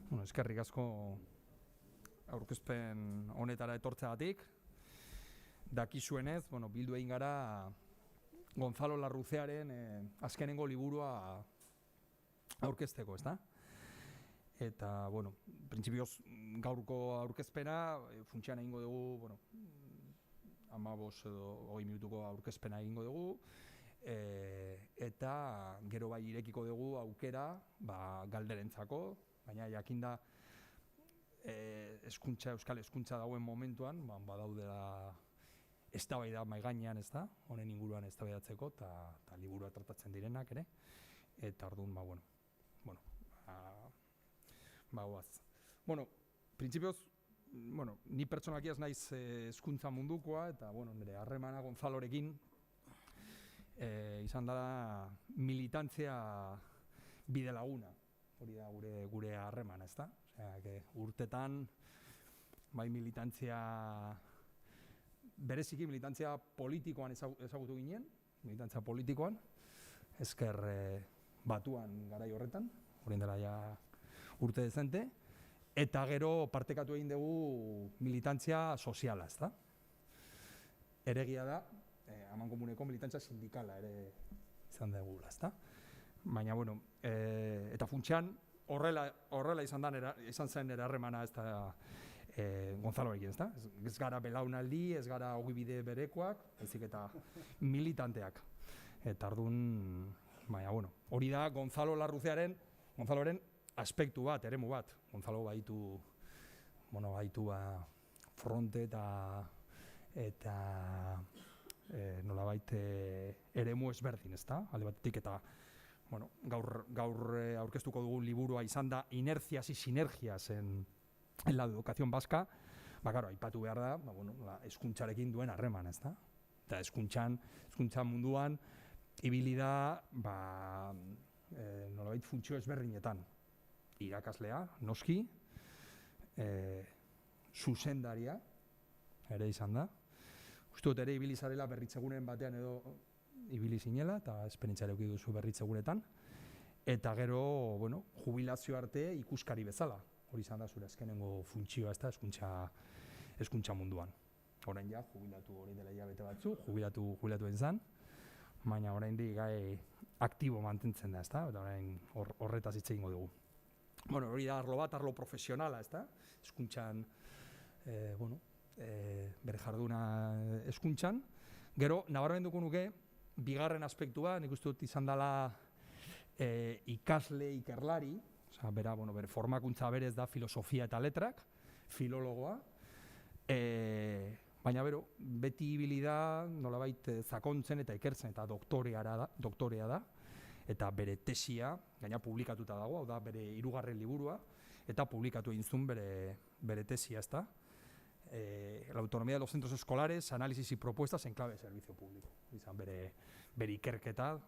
Eskerrik asko aurkezpen honetara etortzeagatik. Dakizuenez, bildu egin gara Gonzalo Larrucearen azkenengo liburua aurkezteko, ezta? Eta, printzipioz gaurko aurkezpena, funtsian egingo dugu, 15 edo 20 minutuko aurkezpena egingo dugu, eta gero bai irekiko dugu aukera galderentzako, baina jakinda euskal hezkuntza dauen momentuan, badaudela eztabaida mahai gainean, ezta? Honen inguruan eztabaidatzeko eta liburua tratatzen direnak ere. Eta orduan, goaz. Printzipioz, ni pertsonalki ez naiz hezkuntza mundukoa eta nire harremana Gonzalorekin izan da militantzia bide laguna. Hori da gure harremana, ezta? Urtetan, bai bereziki militantzia politikoan ezagutu ginen, militantzia politikoan, ezker batuan garai horretan, horien dela ja urte dezente, eta gero partekatu egin dugu militantzia soziala, ezta? Eregia da, amankomuneko militantzia sindikala ere izan dugula, ezta? Baina, eta funtsian horrela izan zen harremana ez da Gonzalorekin, ezta? Ez gara belaunaldi, ez gara ogibide berekoak, ezik eta militanteak. Eta orduan, hori da Gonzalo Larrucearen aspektu bat, eremu bat. Gonzalo baitu fronte eta nolabait eremu ezberdin, ezta? Alde batetik eta gaur aurkeztuko dugun liburua izan da Inercias y Sinergias en la educación vasca, aipatu behar da, hezkuntzarekin duen harreman, ezta? Eta hezkuntza munduan ibili da, nolabait funtzio ezberdinetan. Irakaslea, noski, zuzendaria ere izan da. Uste dut ere ibili zarela berritzegunen batean edo ibili zinela, eta esperientzia eduki duzu berritzegunetan. Eta gero, jubilazio arte ikuskari bezala. Hori izan da zure azkenengo funtzioa, ez da, hezkuntza munduan. Orain ja, jubilatu hori dela hilabete batzu, jubilatu izan, baina oraindik gai aktibo mantentzen da, ez da, eta orain horretaz hitz egingo dugu. Hori da arlo bat, arlo profesionala, ez da, hezkuntzan, bere jarduna hezkuntzan. Gero, nabarmenduko nuke, bigarren aspektua, nik uste dut izan dela ikasle, ikerlari, bere formakuntza berez da filosofia eta letrak, filologoa, baina beti ibili da, nolabait sakontzen eta ikertzen eta doktorea da, eta bere tesia, gaina publikatuta dago, hau da bere 3. liburua, eta publikatu egin zuen bere tesia, ezta? La autonomía de los centros escolares, análisis y propuestas en clave de servicio público. Izan bere ikerketa,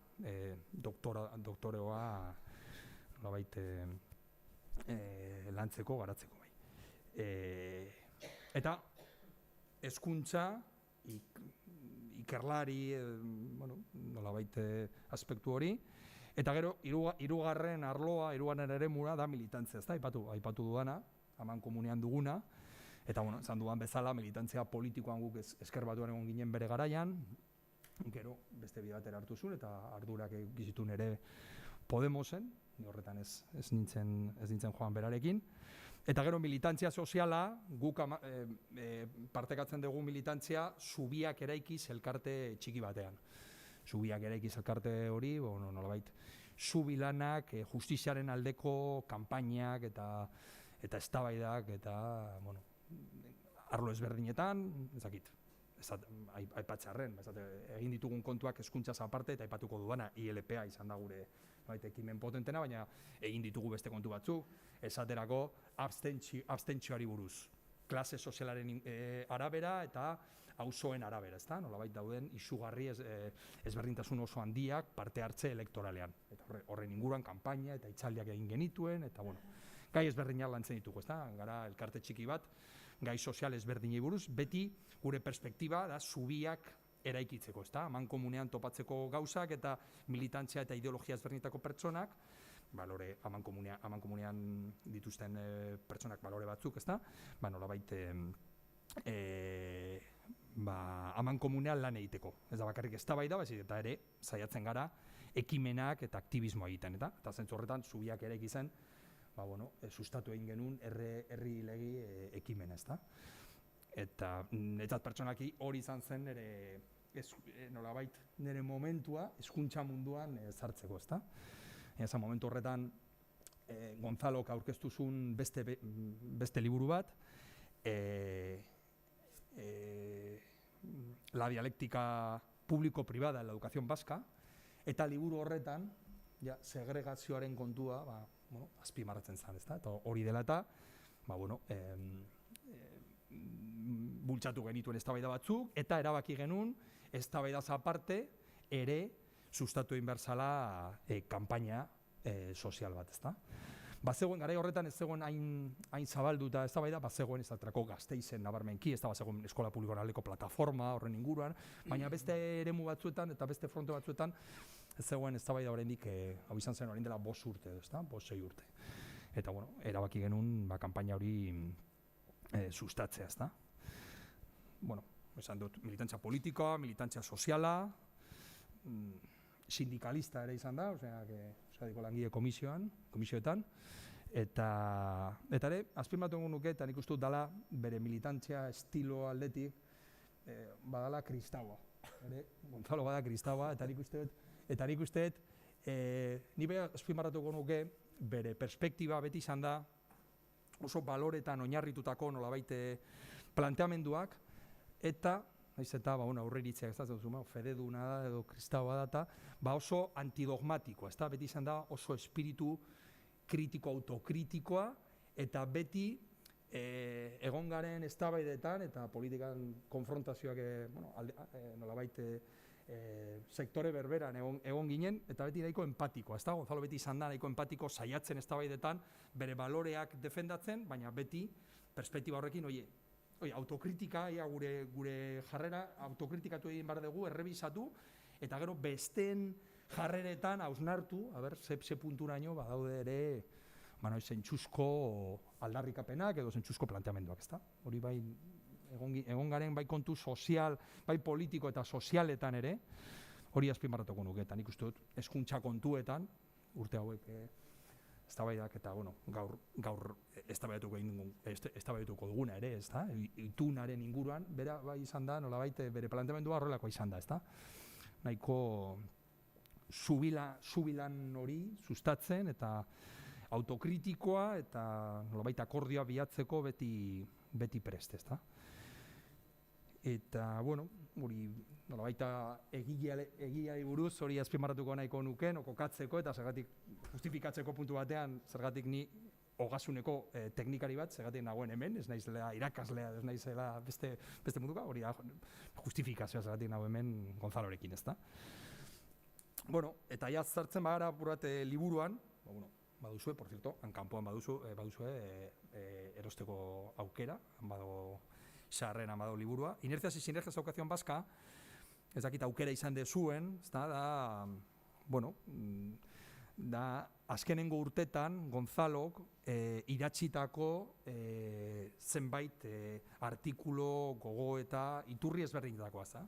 doktoreoa nolabait lantzeko, garatzeko bai. Eta hezkuntza, ikerlari, nolabait aspektu hori, eta gero, hirugarren arloa, hirugarren eremura da militantzia, ez da, aipatu dudana, amankomunean duguna, eta, esan dudan bezala, militantzia politikoan guk ezker batuan egon ginen bere garaian, gero, beste bide batera hartu zuen, eta ardurak egizitun ere Podemosen, ni horretan ez nintzen joan berarekin, eta gero militantzia soziala, guk partekatzen dugu militantzia zubiak eraikiz elkarte txiki batean. Zubiak eraikiz elkarte hori, nolabait, zubilanak, justiziaren aldeko kanpainak eta eztabaidak eta, arlo ezberdinetan, ezakit, aipatzarren, egin ditugun kontuak hezkuntzaz aparte eta aipatuko duana, ILPA izan da gure ekimen potentena, baina egin ditugu beste kontu batzuk, esaterako abstentzioari buruz, klase sozialaren arabera eta auzoen arabera, ezta? Nolabait dauden izugarri ezberdintasun oso handiak parte hartze elektoralean. Eta horren inguruan kanpaina eta hitzaldiak egin genituen, eta gai ezberdinak lantzen ditugu, ezta? Gara elkarte txiki bat, gai sozial ezberdinei buruz, beti gure perspektiba da zubiak eraikitzeko, ezta? Amankomunean topatzeko gauzak eta militantzia eta ideologia ezberdinetako pertsonak, balore amankomunean dituzten pertsonak balore batzuk, ezta? Nolabait amankomunean lan egiteko. Ez da bakarrik eztabaida, baizik eta ere saiatzen gara ekimenak eta aktivismoa egiten, eta zentzu horretan zubiak ere zen, sustatu egin genuen herri legi ekimena, ezta? Eta netzat pertsonaki hori izan zen nolabait nire momentua hezkuntza munduan sartzeko, ezta? Ezan momentu horretan Gonzalok aurkeztu zuen beste liburu bat, La dialéctica público-privada en la educación vasca, eta liburu horretan segregazioaren kontua azpimarratzen zen, ezta? Eta hori dela eta bultzatu genituen eztabaida batzuk, eta erabaki genuen eztabaidaz aparte ere sustatu egin behar zela kanpaina sozial bat, ezta? Bazegoen, garai horretan ez zegoen hain zabalduta eztabaida, bazegoen ezaterako Gasteizen nabarmenki, ez da bazegoen eskola publikoaren aldeko plataforma horren inguruan, baina beste eremu batzuetan eta beste fronte batzuetan ez zegoen eztabaida oraindik, hau izan zen orain dela 5 urte, ezta? 5-6 urte. Eta erabaki genuen kanpaina hori sustatzea, ezta? Esan dut, militantzia politikoa, militantzia soziala, sindikalista ere izan da, Euskadiko Langile komisioetan, eta ere, azpimarratu egun nuke, eta nik uste dut dela bere militantzia estilo aldetik, badala kristaua. Gonzalo bada kristaua, eta nik uste dut, ni beha azpimarratu egun nuke, bere perspektiba beti izan da, oso baloretan oinarritutako nolabait planteamenduak, eta aurreiritzeak ez da zuzen, fededuna da edo kristaua da, eta oso antidogmatikoa, ez da, beti izan da oso espiritu kritiko, autokritikoa, eta beti egon garen eztabaidetan eta politikan konfrontazioak nolabait sektore berberan egon ginen, eta beti nahiko empatikoa, ez da, Gonzalo beti izan da nahiko empatiko saiatzen eztabaidetan bere baloreak defendatzen, baina beti perspektiba horrekin, autokritika, gure jarrera, autokritikatu egin behar dugu, errebisatu, eta gero besteen jarreretan hausnartu, ze punturaino badaude ere, zentsuzko aldarrikapenak edo zentsuzko planteamenduak, ezta? Hori bai, egon garen bai kontu sozial, bai politiko eta sozialetan ere, hori azpimarratuko nuke, eta nik uste dut, hezkuntza kontuetan, urte hauek eztabaidak eta gaur eztabaidatuko duguna ere, ezta? Itunaren inguruan, bera bai izan da, nolabait bere planteamendua horrelako izan da, ezta? Nahiko subilan hori sustatzen eta autokritikoa eta nolabait akordioa bilatzeko beti prest, ezta? Eta, hori nolabait egiari buruz hori azpimarratuko nahiko nuken, kokatzeko eta zergatik justifikatzeko puntu batean, zergatik ni ogasuneko teknikari bat, zergatik nagoen hemen, ez naizela irakaslea, ez naizela beste munduka, hori da justifikazioa zergatik nago hemen Gonzalorekin, ezta? Eta ja zartzen bagara burat liburuan, baduzue, por cierto, kanpoan baduzue erosteko aukera, badago sarrena badago liburua. Inercias y sinergias de educación vasca, ez dakit aukera izan dezuen, da azkenengo urtetan Gonzalok idatzitako zenbait artikulu, gogo eta iturri ezberdinetakoa,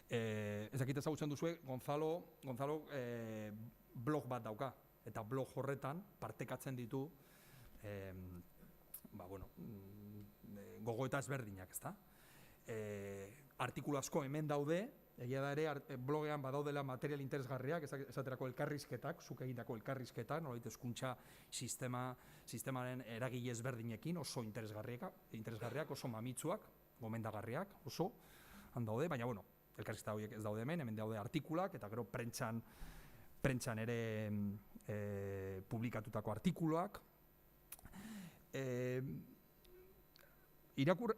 ez dakit ezagutzen duzue, Gonzalo blog bat dauka, eta blog horretan partekatzen ditu gogoeta ezberdinak, ezta? Artikulu asko hemen daude, egia da ere blogean badaudela material interesgarriak, esaterako elkarrizketak, zuk egindako elkarrizketak, nolabait hezkuntza sistemaren eragile ezberdinekin, oso interesgarriak, oso mamitsuak, gomendagarriak, oso handaude, baina elkarrizketa horiek ez daude hemen daude artikulak, eta gero prentsan ere publikatutako artikuluak.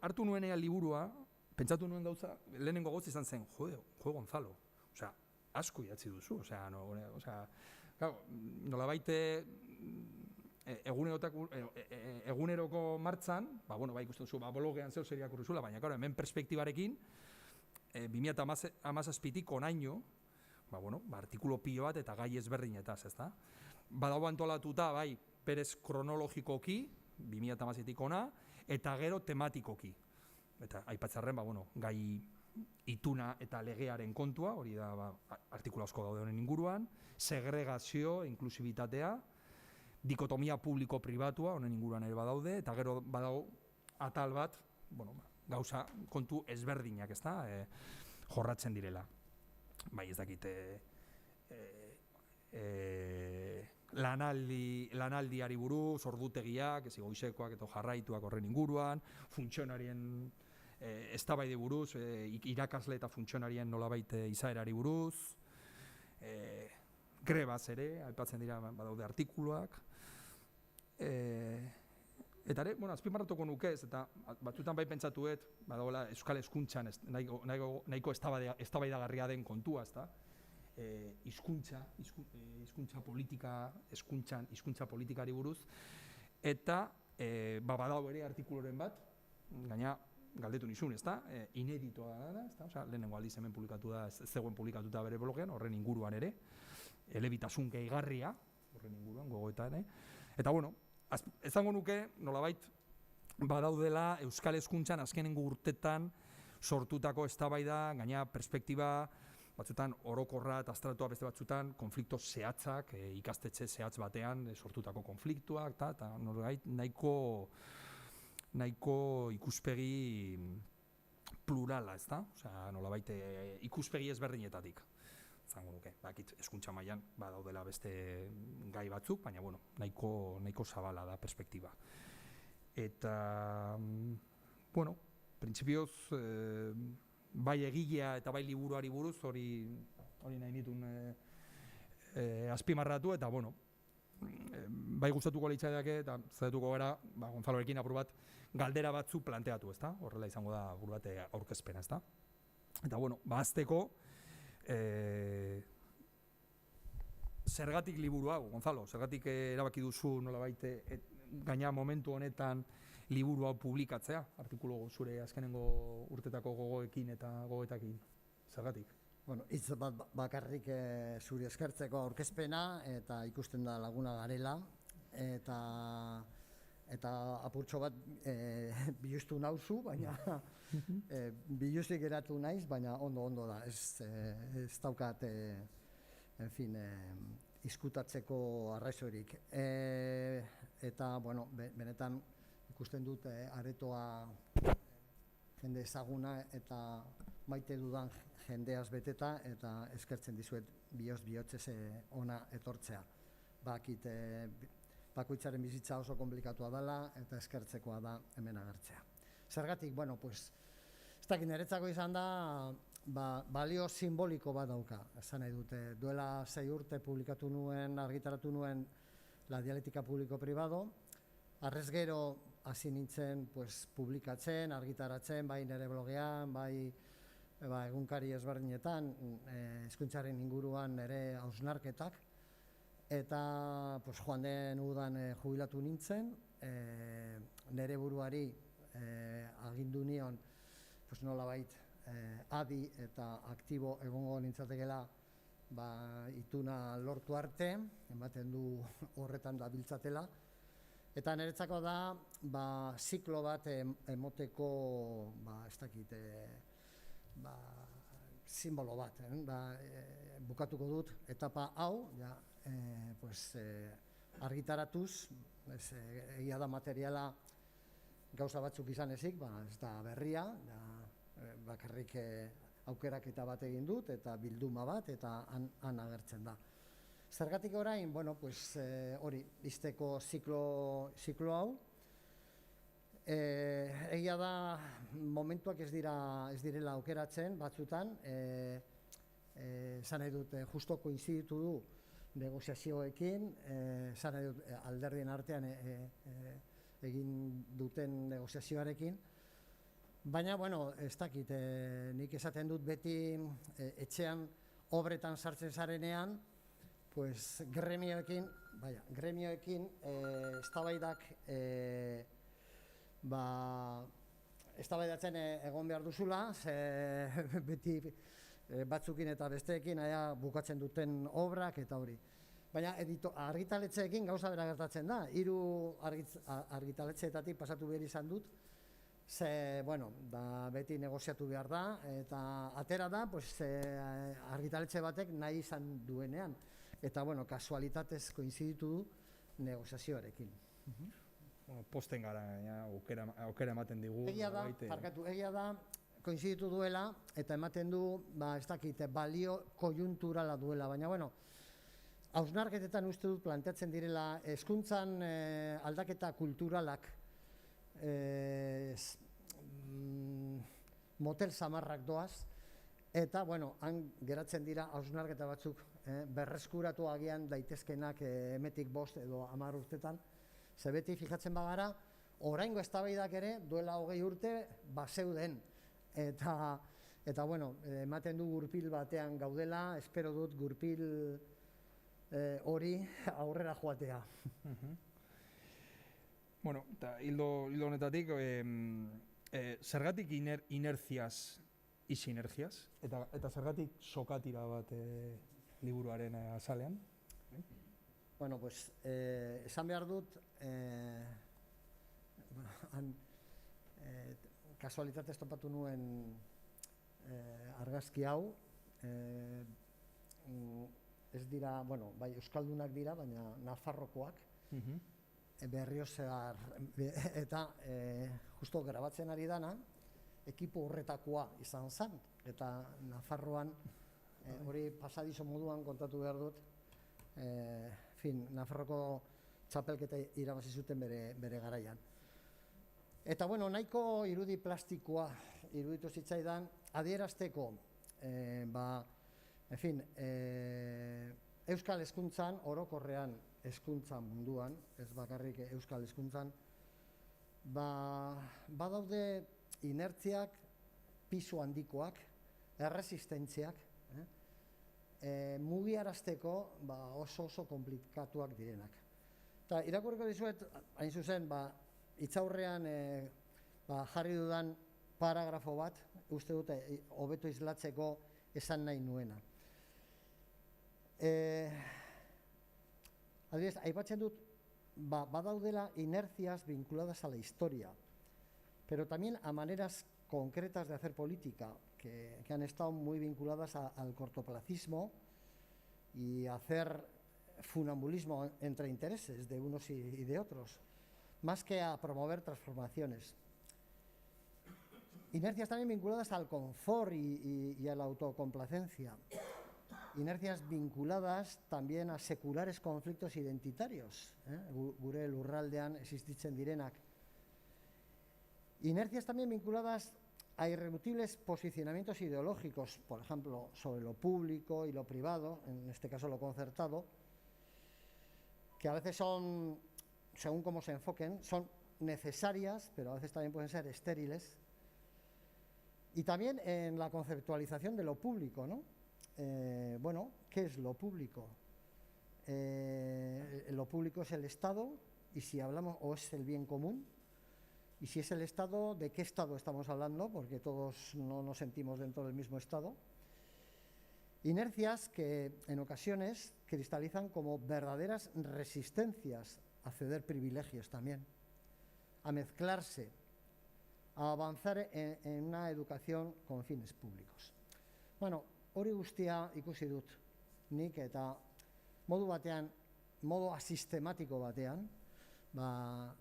Hartu nuenean liburua, pentsatu nuen gauza, lehenengo gauza izan zen, jo Gonzalo, asko idatzi duzu, nolabait eguneroko martzan, ikusten duzu, blogean zeu seriak urrizula, baina hemen perspektibarekin, 2017tik onaino, artikulu pilo bat eta gai ezberdinetaz, ezta? badago antolatuta, bai, berez kronologikoki, 2017tik ona, eta gero tematikoki. Eta aipatzarren, gai ituna eta legearen kontua, hori da artikulu asko daude honen inguruan, segregazio, inklusibitatea, dikotomia publiko-pribatua, honen inguruan ere badaude, eta gero badago atal bat, gauza kontu ezberdinak, ezta, jorratzen direla. Bai, ez dakit, lanaldiari buruz, ordutegiak, goizekoak eta jarraituak horren inguruan, funtzionarien eztabaide buruz, irakasle eta funtzionarien nolabait izaerari buruz, grebaz ere, aipatzen dira badaude artikuluak, eta ere, azpimarratuko nuke ez, eta batzutan bai pentsatuet, badagoela euskal hezkuntzan nahiko eztabaidagarria den kontua, ezta? Hizkuntza politika, hizkuntza politikari buruz, eta badago ere artikuluren bat, gaina galdetu nizun, ezta? Ineditoa da, ezta? Osea, lehenengo aldiz hemen publikatu da, ez zegoen publikatuta bere blogean, horren inguruan ere, elebitasun gehigarria, horren inguruan, gogoetan, eta ezango nuke, nolabait, badaudela euskal hezkuntzan azkenengo urtetan sortutako eztabaida, gaina perspektiba, batzutan orokorra eta abstratua, beste batzutan konflikto zehatzak, ikastetxe zehatz batean sortutako konfliktuak, eta nahiko ikuspegi plurala, ezta? Osea, nolabait ikuspegi ezberdinetatik. Zango nuke, hezkuntza mailan badaudela beste gai batzuk, baina nahiko zabala da perspektiba. Eta, printzipioz, bai egilea eta bai liburuari buruz, hori nahi nituen azpimarratu, eta bai gustatuko litzaideake, eta zaiatuko gara, Gonzalorekin apur bat, galdera batzu planteatu, ezta? Horrela izango da apur bat aurkezpena, ezta? Eta, azteko, zergatik liburu hau, Gonzalo, zergatik erabaki duzu nolabait gaina momentu honetan liburu hau publikatzea, artikulu zure azkenengo urtetako gogoekin eta gogoetakin, zergatik? Hitz bat bakarrik zuri eskertzeko aurkezpena, eta ikusten da laguna garela, eta apurtxo bat bilustu nauzu, baina biluzik geratu naiz, baina ondo da, ez daukat, izkutatzeko arrazorik. Eta, benetan ikusten dut aretoa jende ezaguna eta maite dudan jendeaz beteta, eta eskertzen dizuet bihotzez ona etortzea. Bakit bakoitzaren bizitza oso komplikatua dela, eta eskertzekoa da hemen agertzea. Zergatik, ez dakit niretzako izan da, balio simboliko bat dauka. Esan nahi dute, duela 6 urte publikatu nuen, argitaratu nuen La dialéctica público-privado, arrez gero hasi nintzen publikatzen, argitaratzen, bai nire blogean, bai egunkari ezberdinetan, hezkuntzaren inguruan nire hausnarketak, eta joan den udan jubilatu nintzen, nire buruari agindu nion nolabait adi eta aktibo egongo nintzatekela ituna lortu arte, ematen du horretan da biltzatela, eta niretzako da ziklo bat emoteko, ez dakit, simbolo bat, bukatuko dut etapa hau, argitaratuz, egia da materiala gauza batzuk izan ezik, ez da berria, bakarrik aukeraketa bat egin dut, eta bilduma bat, eta han agertzen da. Zergatik orain, hori, izteko ziklo hau, egia da momentuak ez direla aukeratzen batzutan, esan nahi dut, justo koinziditu du negoziazioekin, esan nahi dut alderdien artean egin duten negoziazioarekin, baina, ez dakit, nik esaten dut beti etxean obretan sartzen zarenean, gremioekin eztabaidatzen egon behar duzula, beti batzukin eta besteekin bukatzen duten obrak eta hori. Baina argitaletxeekin gauza bera gertatzen da. 3 argitaletxeetatik pasatu behar izan dut, ze, bueno, da beti negoziatu behar da, eta atera da, pues, argitaletxe batek nahi izan duenean. Eta, bueno, kasualitatez koinziditu du negoziazioarekin. Bueno, posten gara, aukera ematen digu. Egia da, koinziditu duela, eta ematen du, ez dakit, balio kojunturala duela, baina, bueno, hausnarketetan uste dut planteatzen direla hezkuntzan aldaketa kulturalak motel samarrak doaz, eta, bueno, han geratzen dira hausnarketa batzuk berreskuratu agian daitezkenak emetik 5 edo 10 urtetan, ze beti fijatzen bagara, oraingo eztabaidak ere duela 20 urte bazeuden, eta bueno, ematen du gurpil batean gaudela, espero dut gurpil hori aurrera joatea. Bueno, eta hildo honetatik, zergatik inertziaz y sinergiaz, eta zergatik sokatira bat liburuaren azalean? Bueno, pues, esan behar dut, kasualitatez topatu nuen argazki hau, ez dira, bueno, bai, euskaldunak dira, baina Nafarrokoak, Berriozar, eta justo grabatzen ari dana, ekipo horretakoa izan zen, eta Nafarroan, hori pasadizo moduan kontatu behar dut, Nafarroko txapelketa irabazi zuten bere garaian. Eta, bueno, nahiko irudi plastikoa iruditu zitzaidan, adierazteko, euskal hezkuntzan, orokorrean hezkuntza munduan, ez bakarrik euskal hezkuntzan, badaude inertziak, pisu handikoak, erresistentziak, mugiarazteko oso komplikatuak direnak. Eta irakurriko dizuet, hain zuzen, hitzaurrean jarri dudan paragrafo bat, uste dute hobeto islatzeko esan nahi nuena. Adibidez, aipatzen dut, badaudela inercias vinculadas a la historia, pero también a maneras concretas de hacer política, que han estado muy vinculadas al cortoplacismo y a hacer funambulismo entre intereses de unos y de otros, más que a promover transformaciones. Inercias también vinculadas al confort y a la autocomplacencia. Inercias vinculadas también a seculares conflictos identitarios, gure lurraldean existitzen direnak. Inercias también vinculadas a irreductibles posicionamientos ideológicos, por ejemplo, sobre lo público y lo privado, en este caso lo concertado, que a veces son, según cómo se enfoquen, son necesarias, pero a veces también pueden ser estériles. Y también en la conceptualización de lo público, ¿no? Bueno, ¿qué es lo público? Lo público es el Estado, y si hablamos, o es el bien común, y si es el Estado, ¿de qué Estado estamos hablando? Porque todos no nos sentimos dentro del mismo Estado. Inercias que en ocasiones cristalizan como verdaderas resistencias a ceder privilegios también, a mezclarse, a avanzar en una educación con fines públicos. Bueno, hori guztia ikusi dut nik, eta modu batean, modu asistematiko batean,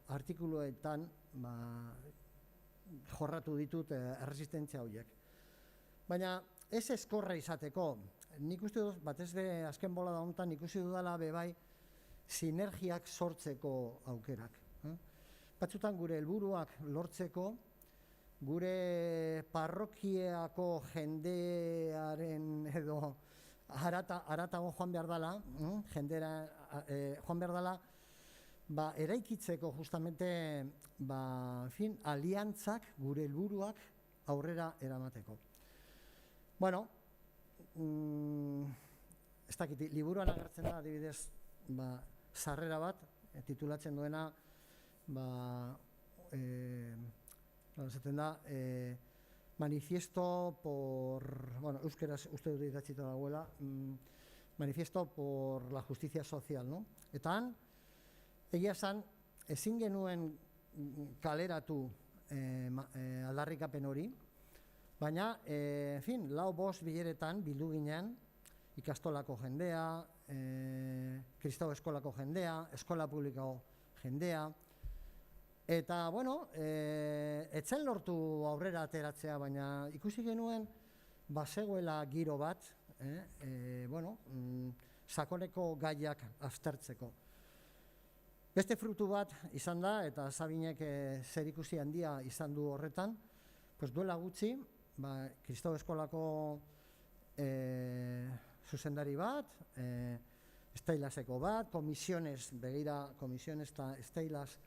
artikuluetan jorratu ditut erresistentzia horiek. Baina ez eskorra izateko, nik uste dut, batez be azken bolada honetan ikusi dudala bebai sinergiak sortzeko aukerak. Batzutan gure helburuak lortzeko, gure parrokiako jendearen edo haratago joan behar dela, jendera joan behar dela, eraikitzeko justamente aliantzak, gure helburuak aurrera eramateko. Bueno, ez dakit, liburuan agertzen da, adibidez, sarrera bat, titulatzen duena, zaten da, manifiesto por, bueno, euskeraz uste dut idatzita dagoela, Manifiesto por la Justicia Social, no? Eta han, egia esan, ezin genuen kaleratu aldarrikapen hori, baina, en fin, 4-5 bileretan bildu ginen, ikastolako jendea, kristau eskolako jendea, eskola publiko jendea, eta, bueno, etzen lortu aurrera ateratzea, baina ikusi genuen bazegoela giro bat, bueno, sakoneko gaiak aztertzeko. Beste frutu bat izan da, eta Sabinek zerikusi handia izan du horretan, pues duela gutxi, kristau eskolako zuzendari bat, esteilaseko bat, komisiones, begira, komisiones eta esteilas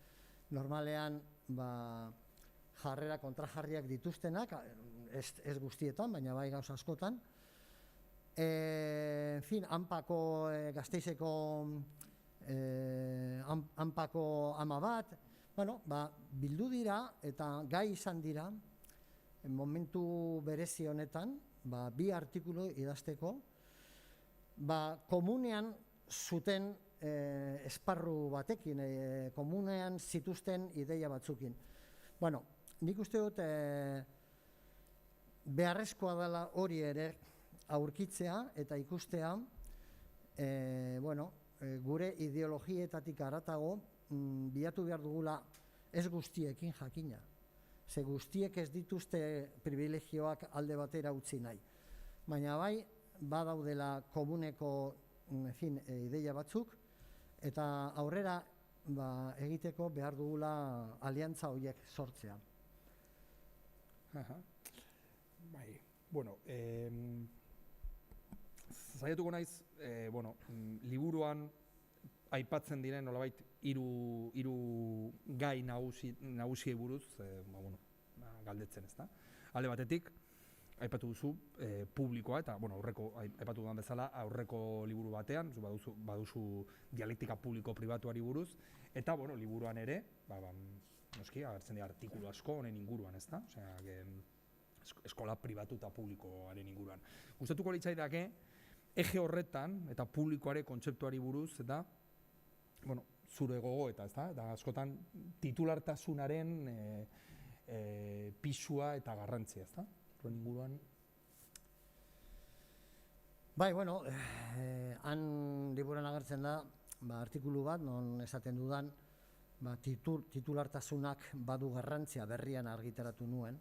normalean jarrera kontrajarriak dituztenak, ez guztietan, baina bai gauza askotan. En fin, Anpako, Gasteizeko Anpako ama bat, bueno, bildu dira eta gai izan dira, momentu berezi honetan, 2 artikulu idazteko, komunean zuten esparru batekin, komunean zituzten ideia batzukin. Bueno, nik uste dut beharrezkoa dela hori ere aurkitzea eta ikustea, bueno, gure ideologietatik haratago bilatu behar dugula ez guztiekin jakina. Ze guztiek ez dituzte privilegioak alde batera utzi nahi. Baina bai, badaudela komuneko ideia batzuk, eta aurrera egiteko behar dugula aliantza horiek sortzea. Bai, bueno, saiatuko naiz, bueno, liburuan aipatzen diren nolabait hiru gai nagusiei buruz, bueno, galdetzen, ezta? Alde batetik, aipatu duzu publikoa, eta, bueno, aipatu dudan bezala, aurreko liburu batean, baduzu dialektika publiko-pribatuari buruz, eta, bueno, liburuan ere, noski, agertzen dira artikulu asko honen inguruan, ezta? Osea, eskola pribatu eta publikoaren inguruan. Gustatuko litzaidake, eje horretan, eta publikoare kontzeptuari buruz, eta, bueno, zure gogoeta, ezta? Eta askotan titulartasunaren pisua eta garrantzia, ezta? Horren inguruan. Bai, bueno, han liburuan agertzen da, artikulu bat, non esaten dudan, titulartasunak badu garrantzia berrian argitaratu nuen,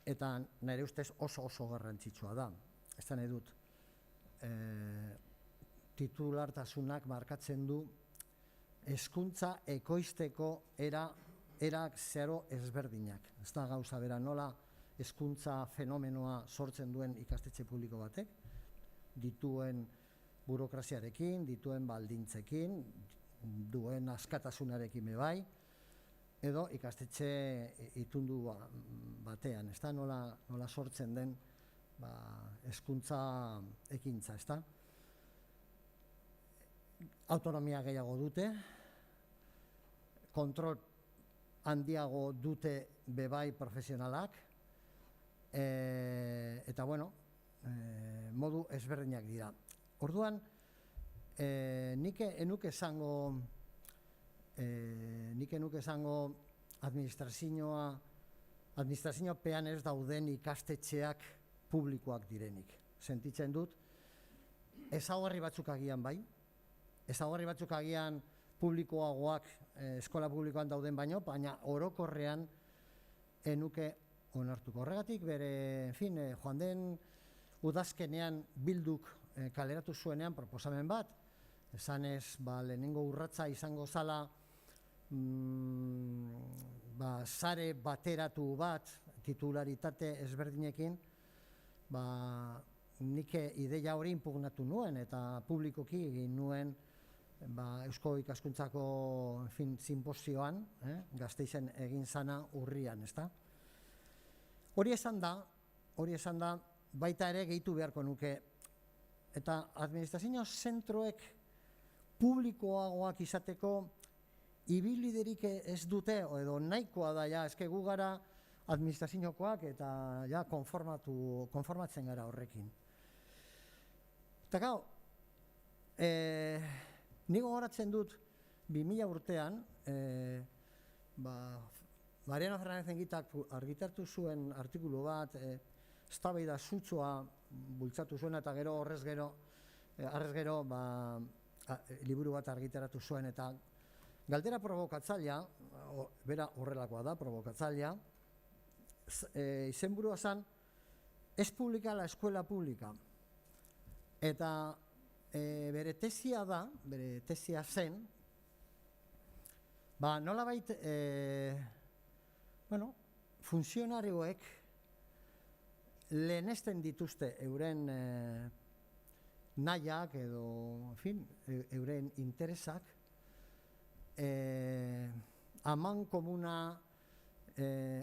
eta nire ustez oso garrantzitsua da. Ez da nahi dut, titulartasunak markatzen du hezkuntza ekoizteko erak zero ezberdinak. Ez da gauza bera nola hezkuntza fenomenoa sortzen duen ikastetxe publiko batek, dituen burokraziarekin, dituen baldintzekin, duen askatasunarekin bai, edo ikastetxe itundu batean, ez da nola sortzen den hezkuntza ekintza, ez da? Autonomia gehiago dute, kontrol handiago dute bebai profesionalak, eta bueno, modu ezberdinak dira. Orduan, nik enuke esango administraziopean ez dauden ikastetxeak publikoak direnik. Sentitzen dut, ezaugarri batzuk agian bai, ezaugarri batzuk agian publikoagoak eskola publikoan dauden baina orokorrean enuke onartuko. Horregatik bere, joan den udazkenean Bilduk kaleratu zuenean proposamen bat, esanez, lehenengo urratsa izango zala sare bateratu bat titularitate ezberdinekin, nik ideia hori inpugnatu nuen eta publikoki egin nuen Eusko Ikaskuntzako sinposioan, Gasteizen egin zana urrian, ezta? Hori esan da, baita ere gehitu beharko nuke, eta administrazio zentroek publikoagoak izateko ibilbiderik ez dute, edo nahikoa da, eske gu gara administraziokoak eta konformatzen gara horrekin. Eta gau, Nik gogoratzen dut 2000 urtean, Mariano Fernández Engitak argitaratu zuen artikulu bat, eztabaida sutsua bultzatu zuen, eta gero horrez gero liburu bat argitaratu zuen, eta galdera provokatzailea, bera horrelakoa da, provokatzailea, izenburua zen, ez publika la escuela pública. Eta bere tesia zen, nolabait, funtzionarioek lehenesten dituzte euren nahiak edo, euren interesak,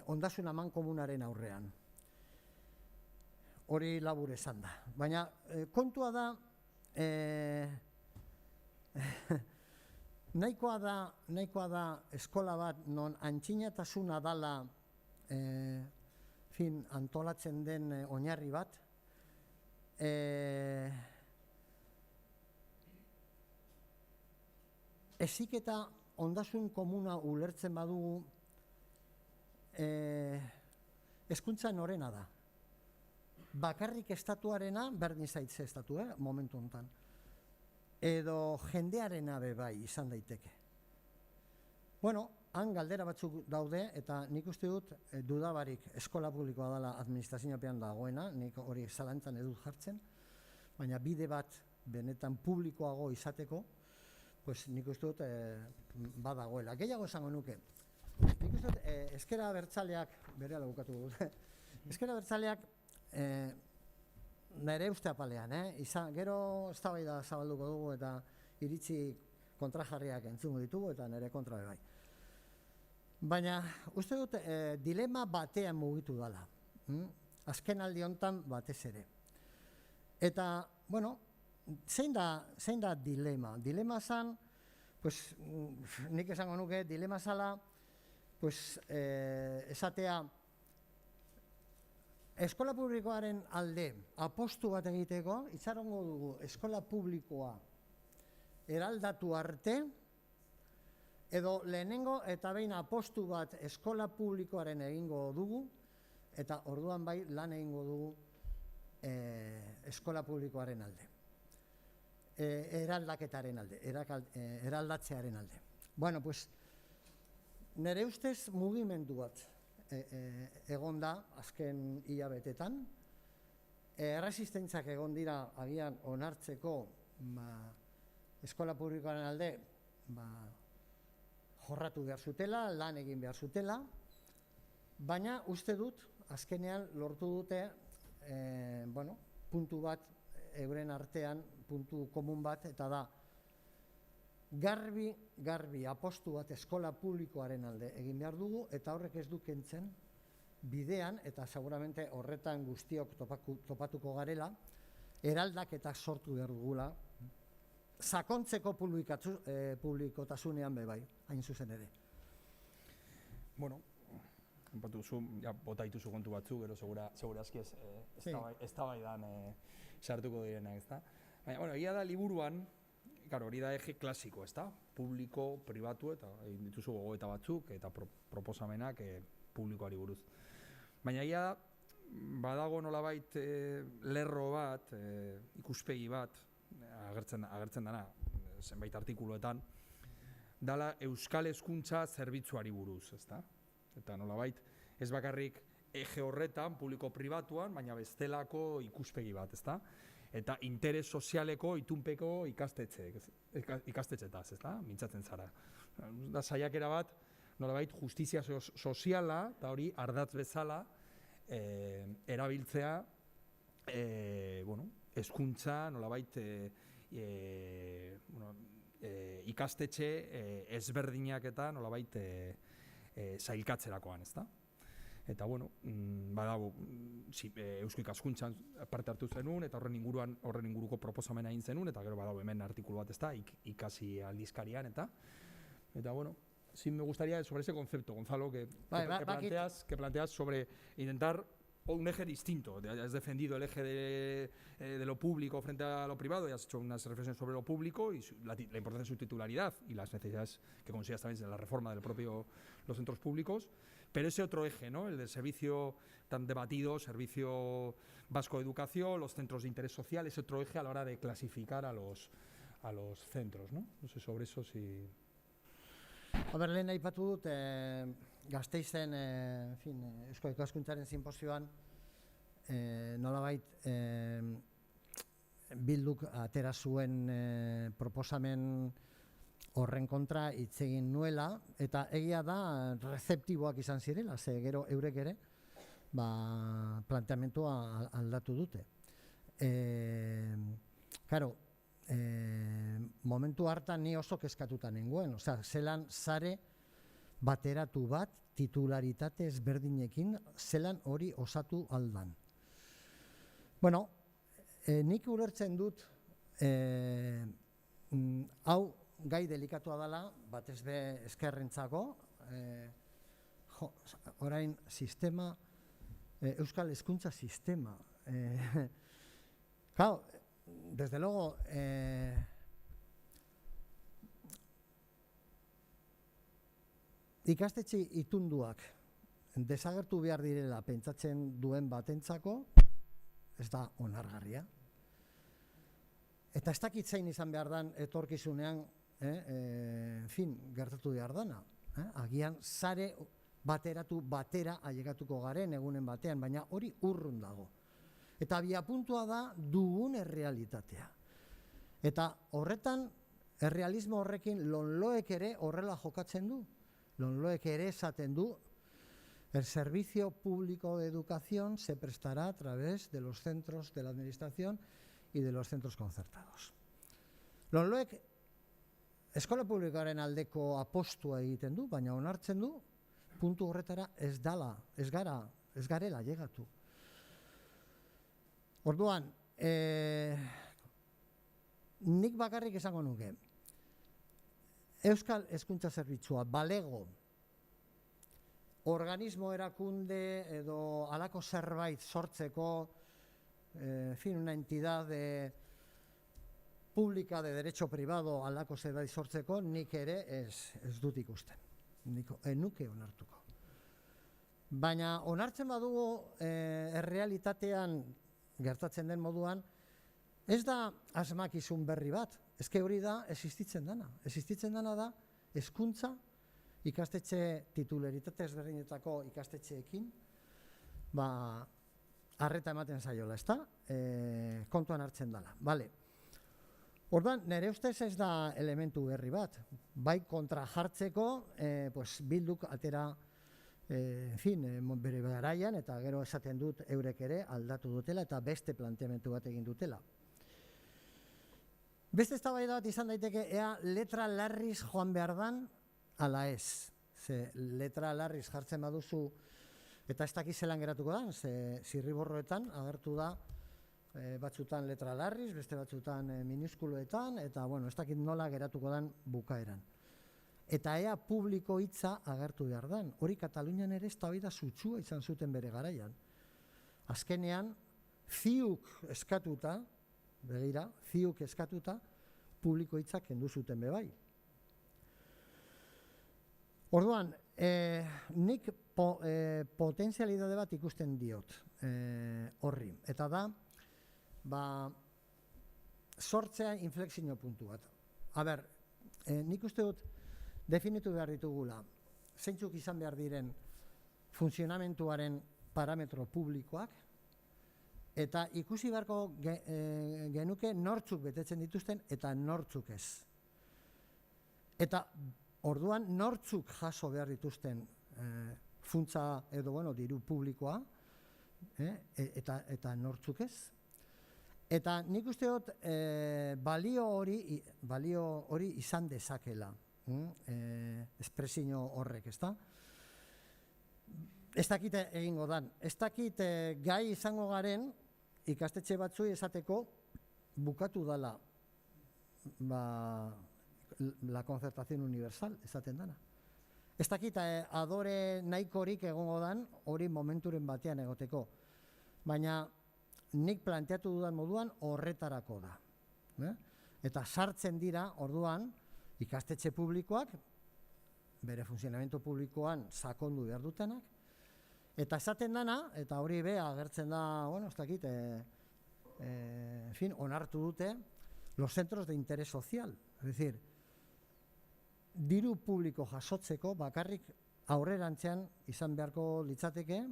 ondasun aman komunaren aurrean. Hori labur esan da. Baina kontua da, nahikoa da eskola bat non antzinatasuna dala antolatzen den oinarri bat, heziketa ondasun komuna ulertzen badugu, hezkuntza norena da. Bakarrik estatuarena, berdin zaitze estatu, momentu honetan. Edo jendearena bai izan daiteke. Han galdera batzuk daude, eta nik uste dut dudabarik eskola publikoa dela administraziopean dagoena, nik hori zalantzan edut jartzen, baina bide bat benetan publikoago izateko, nik uste dut badagoela. Gehiago esango nuke. Nik uste dut ezkera abertzaleak, berehala bukatu dut, ezkera abertzaleak nire uste apalean, gero eztabaida zabalduko dugu eta iritzi kontrajarriak entzungo ditugu eta nire kontra bai. Baina uste dut dilema batean mugitu dela, azken aldi honetan batez ere. Eta, zein da dilema? Dilema zan, nik esango nuke, dilema zala, esatea, eskola publikoaren alde apostu bat egiteko, itxarongo dugu eskola publikoa eraldatu arte, edo lehenengo eta behin apostu bat eskola publikoaren egingo dugu, eta orduan bai lan egingo dugu eskola publikoaren alde. Eraldaketaren alde, eraldatzearen alde. Nire ustez mugimendu bat egon da azken hilabetetan. Erresistentzak egon dira agian onartzeko eskola publikoaren alde jorratu behar zutela, lan egin behar zutela, baina uste dut azkenean lortu dute puntu bat euren artean, puntu komun bat, eta da garbi apostu bat eskola publikoaren alde egin behar dugu, eta horrek ez du kentzen bidean, eta seguramente horretan guztiok topatuko garela, eraldaketak sortu behar dugula, sakontzeko publikotasunean bai, hain zuzen ere. Bota dituzu kontu batzu, gero segurazki ez tabaidan sartuko direnak, ezta? Baina, egia da liburuan, hori da eje klasiko, ezta? Publiko, pribatu, eta egin dituzu gogoeta batzuk, eta proposamenak publikoari buruz. Baina egia da, badago nolabait lerro bat, ikuspegi bat, agertzen dana, zenbait artikuluetan, dala euskal hezkuntza zerbitzuari buruz, ezta? Eta nolabait, ez bakarrik eje horretan, publiko-pribatuan, baina bestelako ikuspegi bat, ezta? Eta interes sozialeko itunpeko ikastetxetaz, ezta? Mintzatzen zara. Da saiakera bat, nolabait, justizia soziala, eta hori ardatz bezala, erabiltzea, hezkuntza, nolabait, ikastetxe ezberdinak eta nolabait sailkatzerakoan, ezta? Eta, badago, Eusko Ikaskuntzan parte hartu zenun, eta horren inguruko proposamena egin zenun, eta gero badago hemen artikulu bat, ezta, ikasi aldizkarian, eta, sí me gustaría sobre ese concepto, Gonzalo, que planteas sobre intentar o un eje distinto. Has defendido el eje de lo público frente a lo privado y has hecho unas reflexiones sobre lo público y la importancia de su titularidad y las necesidades que consideras también de la reforma del propio los centros públicos. Pero ese otro eje, ¿no? El del servicio tan debatido, servicio vasco de educación, los centros de interés social, ese otro eje a la hora de clasificar a los centros, ¿no? No sé, sobre eso si... Lehen aipatu dut, Gasteizen, Eusko Ikaskuntzaren sinposioan, nolabait Bilduk atera zuen proposamen horren kontra hitz egin nuela, eta egia da rezeptiboak izan zirela, ze gero eurek ere planteamentua aldatu dute. Claro, momentu hartan ni oso kezkatuta nengoen, zelan sare bateratu bat titularitate ezberdinekin zelan hori osatu aldan. Bueno, nik ulertzen dut hau gai delikatua dela, batez be ezkerrentzako, orain sistema, euskal hezkuntza sistema. Claro, desde luego, ikastetxe itunduak desagertu behar direla pentsatzen duen batentzako, ez da onargarria. Eta ez dakit zein izan behar dan etorkizunean, gertatu behar dana. Agian sare bateratu batera ailegatuko garen egunen batean, baina hori urrun dago. Eta abiapuntua da dugun errealitatea. Eta horretan, errealismo horrekin Lonloek ere horrela jokatzen du. Lonloek ere esaten du, el servicio público de educación se prestará a través de los centros de la administración y de los centros concertados. Lonloek eskola publikoaren aldeko apostua egiten du, baina onartzen du, puntu horretara ez garela llegatu. Orduan, nik bakarrik esango nuke, Euskal Hezkuntza Zerbitzua balego organismo erakunde edo halako zerbait sortzeko, una entidad pública de derecho privado halako zerbait sortzeko, nik ere ez dut ikusten. Enuke onartuko. Baina onartzen badugu errealitatean gertatzen den moduan, ez da asmakizun berri bat, ezke hori da existitzen dana. Existitzen dana da hezkuntza ikastetxe titularitate ezberdinetako ikastetxeekin arreta ematen zaiola, ezta? Kontuan hartzen dela. Bale. Orduan, nire ustez ez da elementu berri bat. Bai kontra jartzeko, Bilduk atera bere garaian, eta gero esaten dut eurek ere aldatu dutela eta beste planteamentu bat egin dutela. Beste eztabaida bat izan daiteke ea letra larriz joan behar dan ala ez. Ze letra larriz jartzen baduzu eta ez dakiz zelan geratuko da, ze zirriborroetan agertu da batzutan letra larriz, beste batzutan minuskuluetan, eta ez dakit nola geratuko dan bukaeran. Eta ea publiko hitza agertu behar dan. Hori Katalunian ere eztabaida sutsua izan zuten bere garaian. Azkenean, ziuk eskatuta, begira, ziuk eskatuta, publiko hitzak kendu zuten bebai. Orduan, nik potentzialidade bat ikusten diot horri. Eta da, sortzea inflexio puntu bat. Nik uste dut definitu behar ditugula, zeintzuk izan behar diren funtzionamentuaren parametro publikoak, eta ikusi beharko genuke nortzuk betetzen dituzten eta nortzuk ez. Eta orduan nortzuk jaso behar dituzten funtsa edo diru publikoa eta nortzuk ez. Eta nik uste dut balio hori izan dezakela, espresio horrek, ezta? Ez dakit egingo dan, ez dakit gai izango garen ikastetxe batzui esateko bukatu dala la concertación universal, esaten dana. Ez dakit adore nahikorik egongo dan hori momenturen batean egoteko. baina nik planteatu dudan moduan horretarako da. Eta sartzen dira, orduan, ikastetxe publikoak, bere funtzionamendu publikoan sakondu behar dutenak, eta esaten dana, eta hori agertzen da, bueno, ez dakit, en fin, onartu dute, los centros de interés social. Es decir, diru publiko jasotzeko bakarrik aurrerantzean izan beharko litzateke,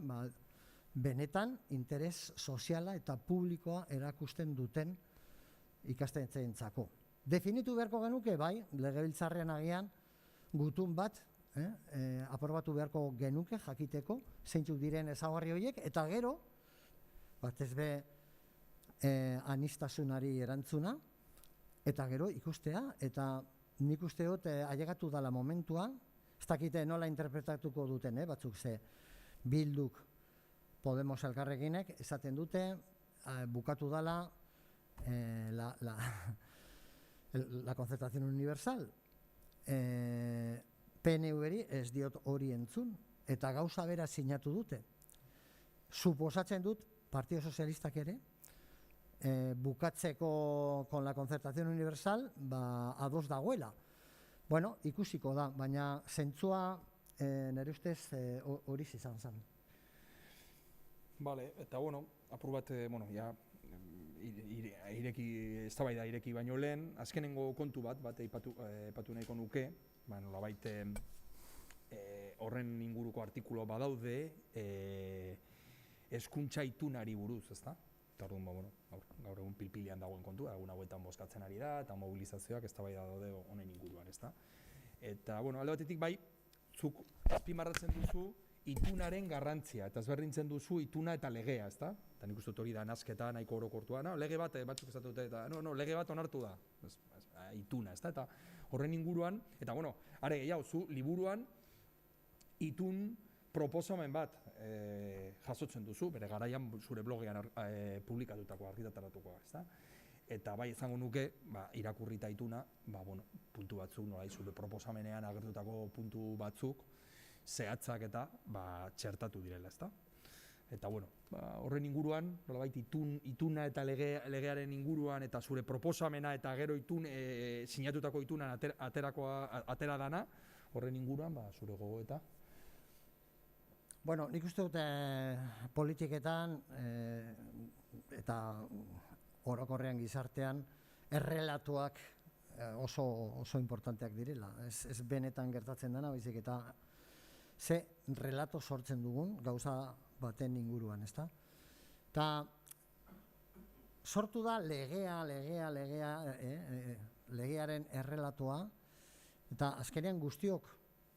benetan interes soziala eta publikoa erakusten duten ikastetxeentzako. Definitu beharko genuke, bai, legebiltzarrean agian gutun bat aprobatu beharko genuke jakiteko zeintzuk diren ezaugarri horiek, eta gero, batez be anistasunari erantzuna, eta gero ikustea, eta nik uste dut ailegatu dala momentua, ez dakite nola interpretatuko duten, batzuk ze Bilduk Podemos elkarrekinek esaten dute, bukatu dala la concertación universal. PNV-ri ez diot hori entzun, eta gauza bera sinatu dute. Suposatzen dut, Partido Sozialistak ere, bukatzeko con la concertación universal, ados dagoela. Bueno, ikusiko da, baina zentzua nire ustez hori izan zen. Vale, eta bueno, apur bat, bueno, ja, eztabaida ireki baino lehen, azkenengo kontu bat aipatu nahiko nuke, nolabait horren inguruko artikulo badaude hezkuntza itunari buruz, ezta? Eta orduan, bueno, gaur egun pilpilean dagoen kontua, egun hauetan bozkatzen ari da, eta mobilizazioak eztabaida daude honen inguruan, ezta? Eta, bueno, alde batetik bai, zuk azpimarratzen duzu itunaren garrantzia, eta ezberdintzen duzu ituna eta legea, ezta? Eta nik uste dut hori da nasketa nahiko orokortua, lege bat, batzuk esatu dute, eta lege bat onartu da, ituna, ezta? Eta horren inguruan, eta bueno, are gehiago, zu liburuan itun proposamen bat jasotzen duzu, bere garaian zure blogean publikatutako, argitaratukoa, ezta? Eta bai izango nuke, irakurrita ituna, puntu batzuk, nolai zure proposamenean agertutako puntu batzuk, zehatzak eta txertatu direla, ezta? Eta bueno, horren inguruan, nolabait ituna eta legearen inguruan eta zure proposamena eta gero sinatutako itunan atera dana, horren inguruan, zure gogoeta. Bueno, nik uste dute politiketan eta orokorrean gizartean errelatuak oso importanteak direla. Ez benetan gertatzen dena, baizik eta ze relato sortzen dugun gauza baten inguruan, ezta? Eta sortu da legearen errelatoa, eta azkenean guztiok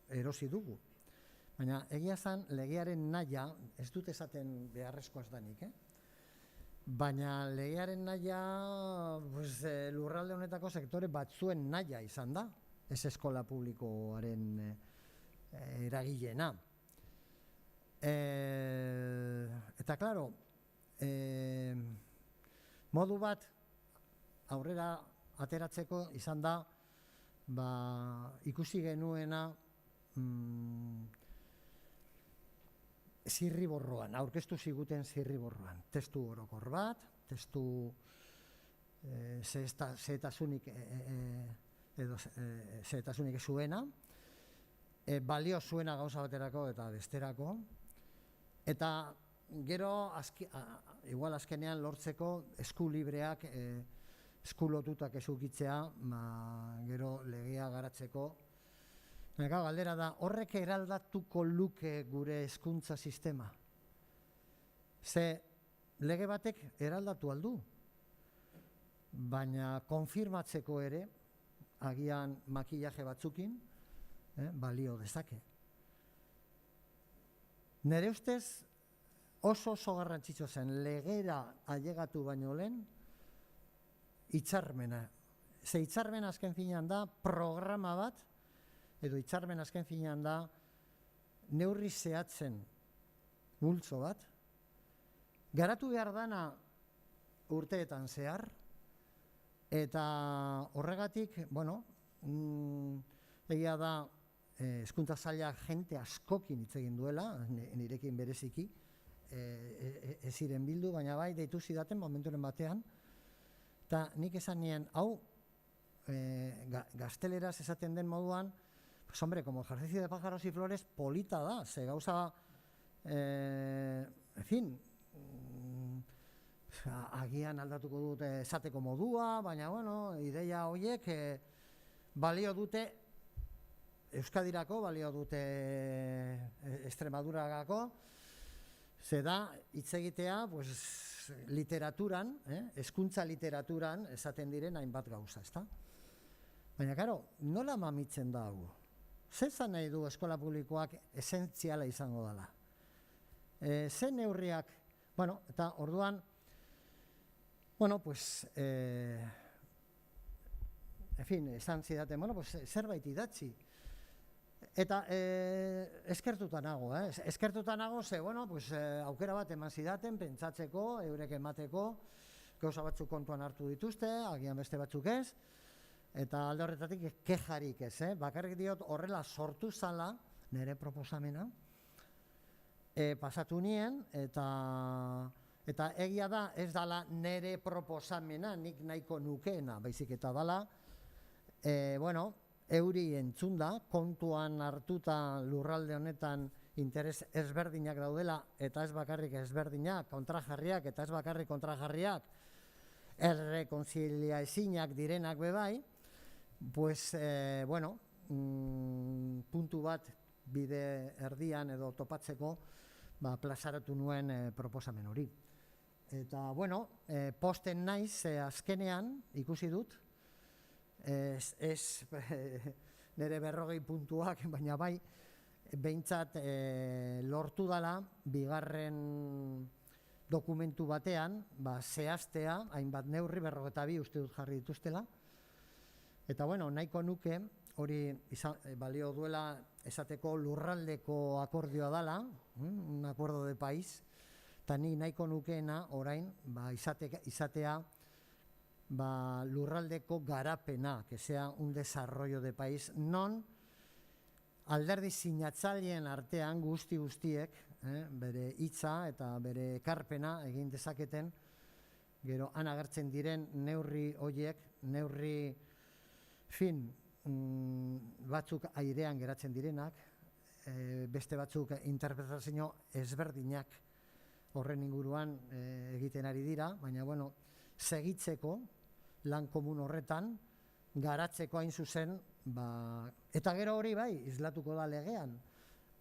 erosi dugu. Baina egia zen legearen nahia, ez dut esaten beharrezkoaz danik, baina legearen nahia lurralde honetako sektore batzuen nahia izan da, ez eskola publikoaren eragilena. Eta, klaro, modu bat aurrera ateratzeko izan da, ikusi genuena zirriborroan, aurkeztu ziguten zirriborroan. Testu orokor bat, testu zehetasunik zuena, balio zuena gauza baterako eta besterako, eta gero igual azkenean lortzeko esku libreak, esku lotutak ezukitzea, gero legea garatzeko. Galdera da, horrek eraldatuko luke gure hezkuntza sistema. Ze lege batek eraldatu aldu, baina konfirmatzeko ere, agian makillaje batzukin, balio dezake. Nere ustez oso garrantzitsua zen legera ailegatu baino lehen hitzarmena. Ze hitzarmena azken finean da programa bat, edo hitzarmen azken finean da neurri zehatzen multzo bat, garatu behar dana urteetan zehar, eta horregatik, egia da hezkuntza sailak jente askokin hitz egin duela, nirekin bereziki, ez ziren bildu, baina bai deitu zidaten momenturen batean, eta nik esan nien, hau gazteleraz esaten den moduan, pues hombre, como ejercicio de pájaros y flores, polita da, ze gauza, en fin, agian aldatuko dute esateko modua, baina, bueno, ideia horiek balio dute, Euskadirako, balio dute Extremaduragako, ze da, hitz egitea, pues, literaturan, hezkuntza literaturan esaten diren hainbat gauza, ezta? Baina, karo, nola mamitzen da hau? Zer zan nahi du eskola publikoak esentziala izango dela? Zer neurriak, bueno, eta orduan, bueno, pues, en fin, esan zidaten, bueno, pues, zerbait idatzi. Eta eskertuta nago, eskertuta nago, ze, bueno, pues, aukera bat eman zidaten, pentsatzeko, eurek emateko, gauza batzuk kontuan hartu dituzte, agian beste batzuk ez, eta alde horretatik kejarik ez, bakarrik diot horrela sortu zala, nire proposamena, pasatu nien, eta egia da ez dala nire proposamena, nik nahiko nukeena, baizik eta dala, bueno, euri entzunda, kontuan hartuta lurralde honetan interes ezberdinak daudela, eta ez bakarrik ezberdinak, kontrajarriak, eta ez bakarrik kontrajarriak, errekonzilia ezinak direnak bebai, pues, bueno, puntu bat bide erdian edo topatzeko, plazaratu nuen proposamen hori. Eta, bueno, posten naiz, azkenean, ikusi dut, ez nire 40 puntuak, baina bai, behintzat lortu dala, bigarren dokumentu batean, zehaztea, hainbat neurri 42 uste dut jarri dituztela, eta, bueno, nahiko nuke, hori balio duela esateko lurraldeko akordioa dala, un acuerdo de país, eta ni nahiko nukeena orain izatea lurraldeko garapena, que sea un desarrollo de país, non alderdi sinatzaileen artean guztiek, bere hitza eta bere ekarpena egin dezaketen, gero han agertzen diren neurri horiek, neurri fin batzuk airean geratzen direnak, beste batzuk interpretazio ezberdinak horren inguruan egiten ari dira, baina, bueno, segitzeko lan komun horretan, garatzeko hain zuzen, eta gero hori bai, islatuko da legean,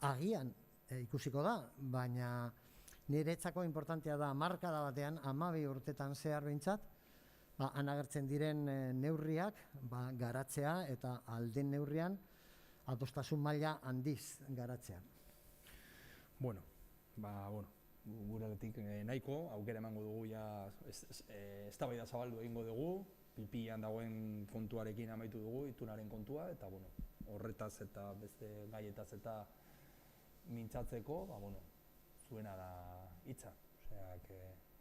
agian ikusiko da, baina niretzako importantea da, markada batean, 12 urtetan zehar behintzat, han agertzen diren neurriak garatzea eta alden neurrian adostasun maila handiz garatzea. Bueno, guretik nahiko, aukera emango dugu, eztabaida zabaldu egingo dugu, pilpilan dagoen kontuarekin amaitu dugu, itunaren kontua, eta horretaz eta beste gaietaz eta mintzatzeko, zuena da hitza.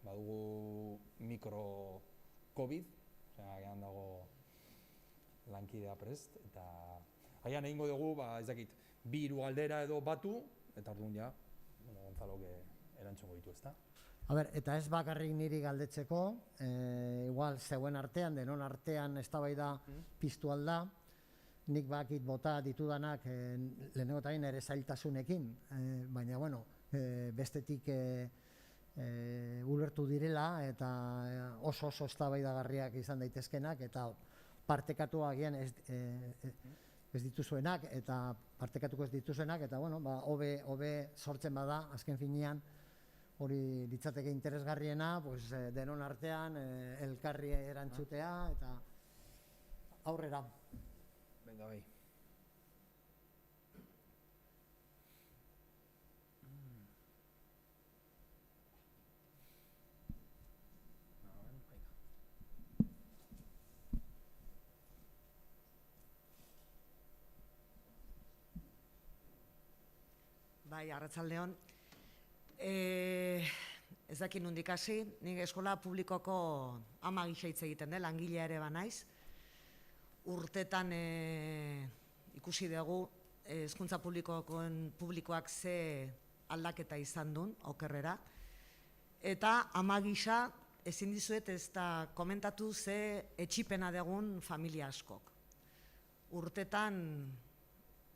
Badugu mikro-COVID, gehan dago lankidea prest, eta haian egingo dugu, ez dakit, 2 galdera edo batu, eta orduan ja, Gonzalok erantzungo ditu, ezta? Eta ez bakarrik niri galdetzeko, igual zeuen artean, denon artean eztabaida piztu alda, nik bakit bota ditudanak lehenengo eta ere zailtasunekin, baina, bueno, bestetik ulertu direla eta oso eztabaidagarriak izan daitezkenak, eta partekatu agian ez dituzuenak, eta partekatuko ez dituzuenak, eta, bueno, hobe sortzen bada, azken finean, hori ditzateke interesgarriena, denon artean, elkarri erantzutea, eta aurrera. Venga, bai. Bai, arratsaldeon. Ez dakit nondik hasi, nik eskola publikoko ama gisa hitz egiten da, langilea ere banaiz. Urtetan ikusi dugu hezkuntza publikoak ze aldaketa izan duen, okerrera. eta ama gisa ezin dizuet ez da komentatu ze etxipena degun familia askok. Urtetan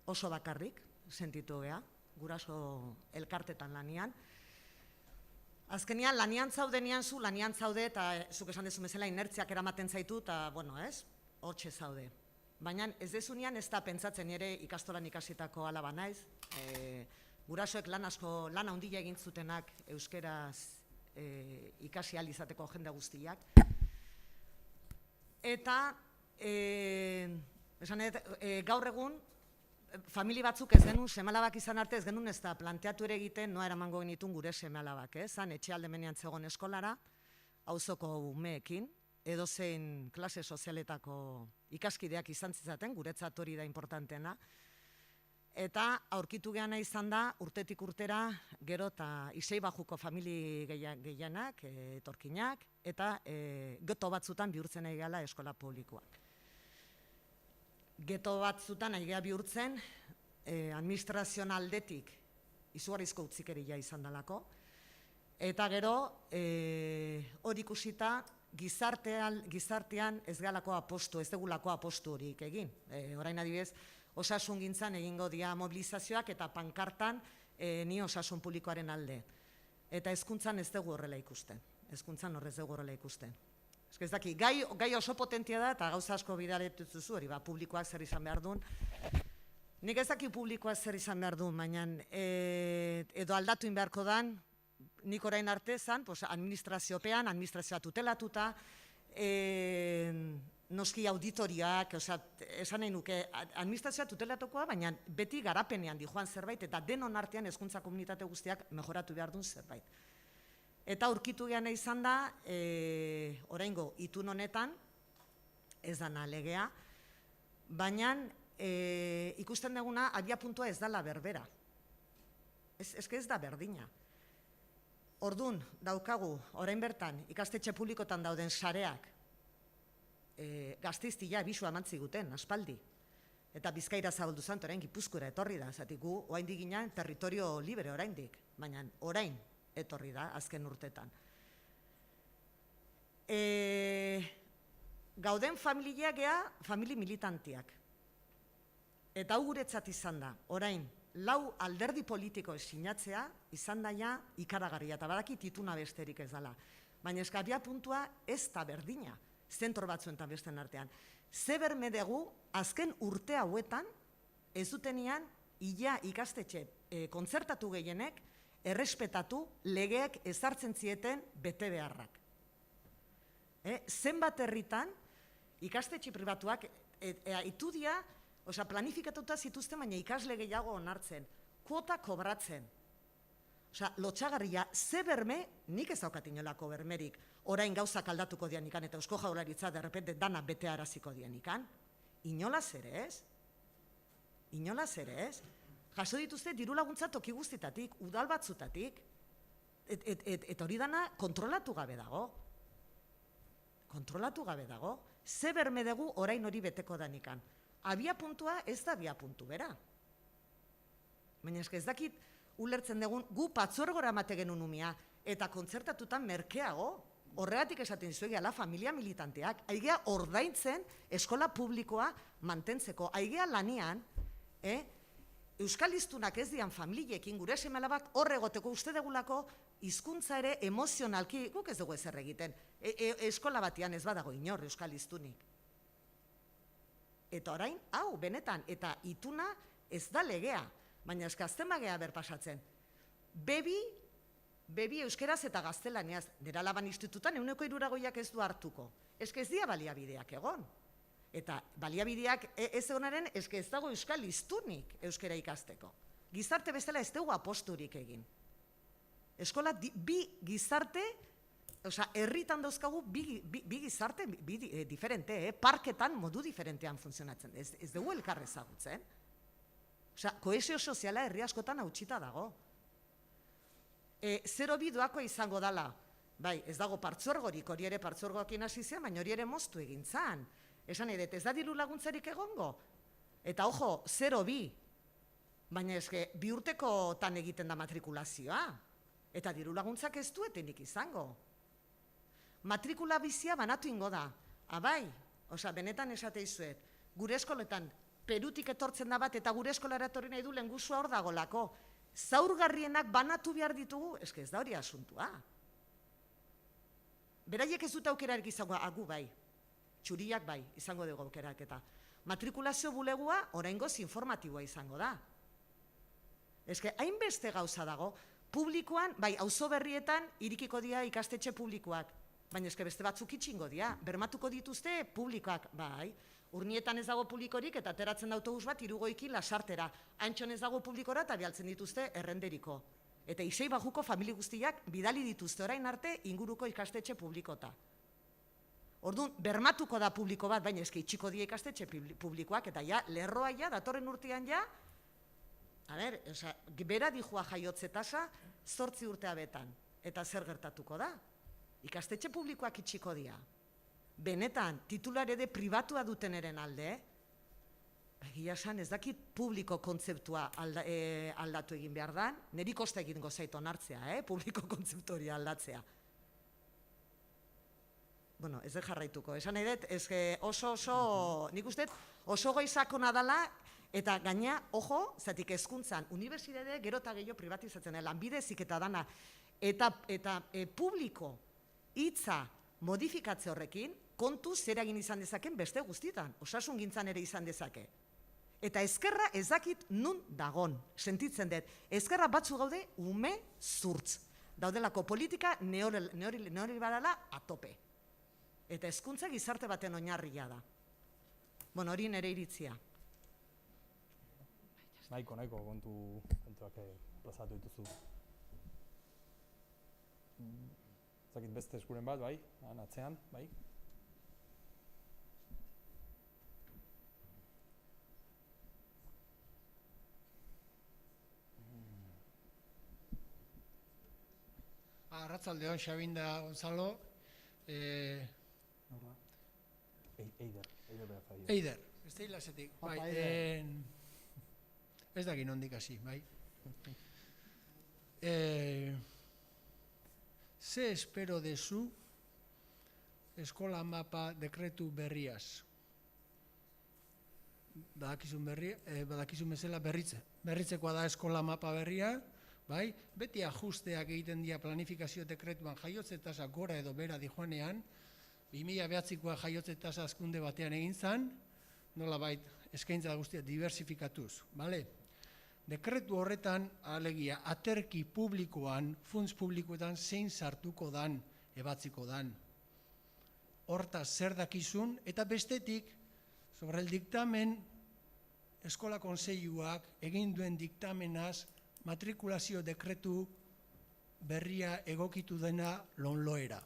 oso bakarrik sentitu gea, guraso elkartetan lanian. Azkenean, lanian zaudenean zu, lanian zaude, eta zuk esan dezu bezala inertziak eramaten zaitu, eta, bueno, ez, hortxe zaude. Baina ez dezunean ez da pentsatzen ere ikastolan ikasitako alaba naiz. Gurasoek lan handia egin zutenak euskeraz ikasi ahal izateko jende guztiak. Eta, gaur egun, familia batzuk ez genuen seme-alabak izan arte ez genuen ez da planteatu ere egiten noa eramango genitun gure seme-alabak, zan etxe aldemenean zegoen eskolara, auzoko umeekin, edozein klase sozialetako ikaskideak izan zizaten, guretzat hori da importanteena, eta aurkitu geana izan da urtetik urtera gero eta isei bajuko famili gehienak, etorkinak, eta geto batzutan bihurtzen nahi gala eskola publikoak. Geto batzutan nahi geha bihurtzen, administrazioan aldetik izugarrizko utzikeria izan dalako, eta gero hori ikusita gizartean ez galako apostu, ez degulako apostu horik egin. Orain adibidez, osasungintzan egingo dira mobilizazioak eta pankartan ni osasun publikoaren alde. Eta hezkuntzan ez dugu horrela ikusten. Hezkuntzan horrez dugu horrela ikusten. Ez daki, gai oso potentia da eta gauza asko bidaletu zuzu, hori publikoak zer izan behar duen. Nik ez daki publikoak zer izan behar duen, baina edo aldatu beharko dan, nik orain arte zan, administraziopean, administrazioa tutelatuta, noski auditoriak, esan nahi nuke, administrazioa tutelatukoa, baina beti garapenean di joan zerbait, eta denon artean hezkuntza komunitate guztiak mejoratu behar duen zerbait. Eta aurkitu gehan izan da, oraingo itun honetan, ez dana legea, baina ikusten duguna abia puntua ez dala berbera. Ez da berdina. Ordun daukagu, orain bertan, ikastetxe publikotan dauden sareak, Gasteiztila bisua amantzi guten, aspaldi. Eta Bizkaira zabaldu zant, orain Gipuzkoara etorri da, zatik gu, oraindik ginen territorio libre oraindik, baina orain etorri da, azken urtetan. Gauden familia gea, famili militantiak. Eta hau guretzat izan da, orain, 4 alderdi politiko sinatzea, izan daia ikaragarria, eta badakit ituna besterik ez dela. Baina eskabia puntua ez da berdina, zentro batzuen eta besten artean. Ze berme dugu, azken urte hauetan, ez dutenian, ia ikastetxe kontzertatu gehienek, errespetatu legeek ezartzen zieten bete beharrak. Zenbat herritan, ikastetxe pribatuak itu dia, planifikatuta zituzten, baina ikasle gehiago onartzen, kuota kobratzen. Lotxagarria, ze berme, nik ez daukat inolako bermerik, orain gauzak aldatuko dianikan, eta Eusko Jaurlaritza derrepente dana bete araziko dianikan. Inolaz ere ez? Inolaz ere ez? Jaso dituzte diru laguntza toki guztitatik, udal batzutatik, eta hori dana kontrolatu gabe dago. Kontrolatu gabe dago. Ze berme dugu orain hori beteko danikan. Abia puntua ez da abia puntu bera. Baina ez dakit ulertzen dugun, gu patzuergora emate genuen umia, eta kontzertatutan merkeago, horregatik esaten zuegi ala familia militanteak, aigea ordaintzen eskola publikoa mantentzeko, aigea lanian, euskal hiztunak ez dian familiekin, gure seme-alabak horregoteko uste degulako hizkuntza ere emozionalki, guk ez dugu ezer egiten, eskola batian ez badago inor euskal hiztunik. Eta orain, hau, benetan, eta ituna ez da legea, baina eskazten bagea berpasatzen. Bebi euskeraz eta gaztelaniaz, nera laban institututan 160 ez du hartuko. Ez dia baliabideak egon. Eta baliabideak ez egonaren, ez dago euskal hiztunik euskera ikasteko. Gizarte bezala ez dugu aposturik egin. Eskola bi gizarte, herritan dauzkagu bi gizarte diferente, parketan modu diferentean funtzionatzen. Ez dugu elkar ezagutzen. Kohesio soziala herri askotan hautsita dago. 0,2 doako izango dala. Bai, ez dago partzuergorik, hori ere partzuergoakin hasi zen, baina hori ere moztu egin zan. Esan edet, ez da diru laguntzarik egongo. Eta ojo, 0,2. Baina eske, 2 urtekotan egiten da matrikulazioa. Eta diru laguntzak ez du etenik izango. Matrikula bizia banatu ingo da. Abai, benetan esate izuet, gure eskoletan Perutik etortzen da bat eta gure eskolara etorri nahi du lehengusua hor dagolako. Zaurgarrienak banatu behar ditugu, eske ez da hori asuntua. Beraiek ez dut aukerarik izango, agu bai, txuriak bai, izango dugu aukerak eta. Matrikulazio bulegua oraingoz informatiboa izango da. Eske hainbeste gauza dago, publikoan, bai, auzo berrietan irikiko dira ikastetxe publikoak, baina eske beste batzuk itxingo dira, bermatuko dituzte publikoak, bai. Urnietan ez dago publikorik eta ateratzen da autobus bat Irugoiki Lasartera. Antxon ez dago publikora eta bialtzen dituzte errenderiko. Eta Isei Bajuko famili guztiak bidali dituzte orain arte inguruko ikastetxe publikota. Orduan, bermatuko da publiko bat, baina eski itxiko die ikastetxe publikoak, eta ja, lerroa ja, datorren urtean ja, bera dijua jaiotze tasa 8 urtea betan. Eta zer gertatuko da? Ikastetxe publikoak itxiko dira. Benetan, titularede pribatua duteneren alde, egia esan ez dakit publiko kontzeptua aldatu egin behar da, niri kosta egingo zait onartzea, publiko kontzeptu hori aldatzea. Bueno, ez de jarraituko, esan nahi dut, nik uste, oso goizakona dela, eta gaina, ojo, zatik hezkuntzan, unibertsitate gero eta gehiago privatizatzen, lanbide heziketa dana, eta publiko hitza modifikatze horrekin, kontu zer egin izan dezaken beste guztietan, osasun gintzan ere izan dezake. Eta ezkerra ez dakit nun dagon, sentitzen dut, ezkerra batzu gaude ume zurtz. Daudelako politika neoliberala atope. Eta hezkuntza gizarte baten oinarria da. Bueno, hori nere iritzia. Nahiko kontuak plazatu dituzu. Zakit beste eskuren bat, bai, atzean, bai. Arratsaldeon, Xabinda Gonzalo. Eider, ez da hilazetik. Ez da ginondik hasi, bai. Ze espero dezu eskola mapa dekretu berriaz? Badakizun bezala berritzekoa da eskola mapa berria, bai? Beti ajusteak egiten dira planifikazio dekretuan jaiotze tasa gora edo bera dijoanean, 2009koa jaiotze tasa hazkunde batean egin zen, nolabait eskaintza guztia diversifikatuz, bale? Dekretu horretan, alegia, aterki publikoan, funts publikoetan zein sartuko dan, ebatziko dan. Hortaz zer dakizun, eta bestetik, sobre el diktamen, eskola kontseiluak egin duen diktamenaz, matrikulazio dekretu berria egokitu dena lonloera.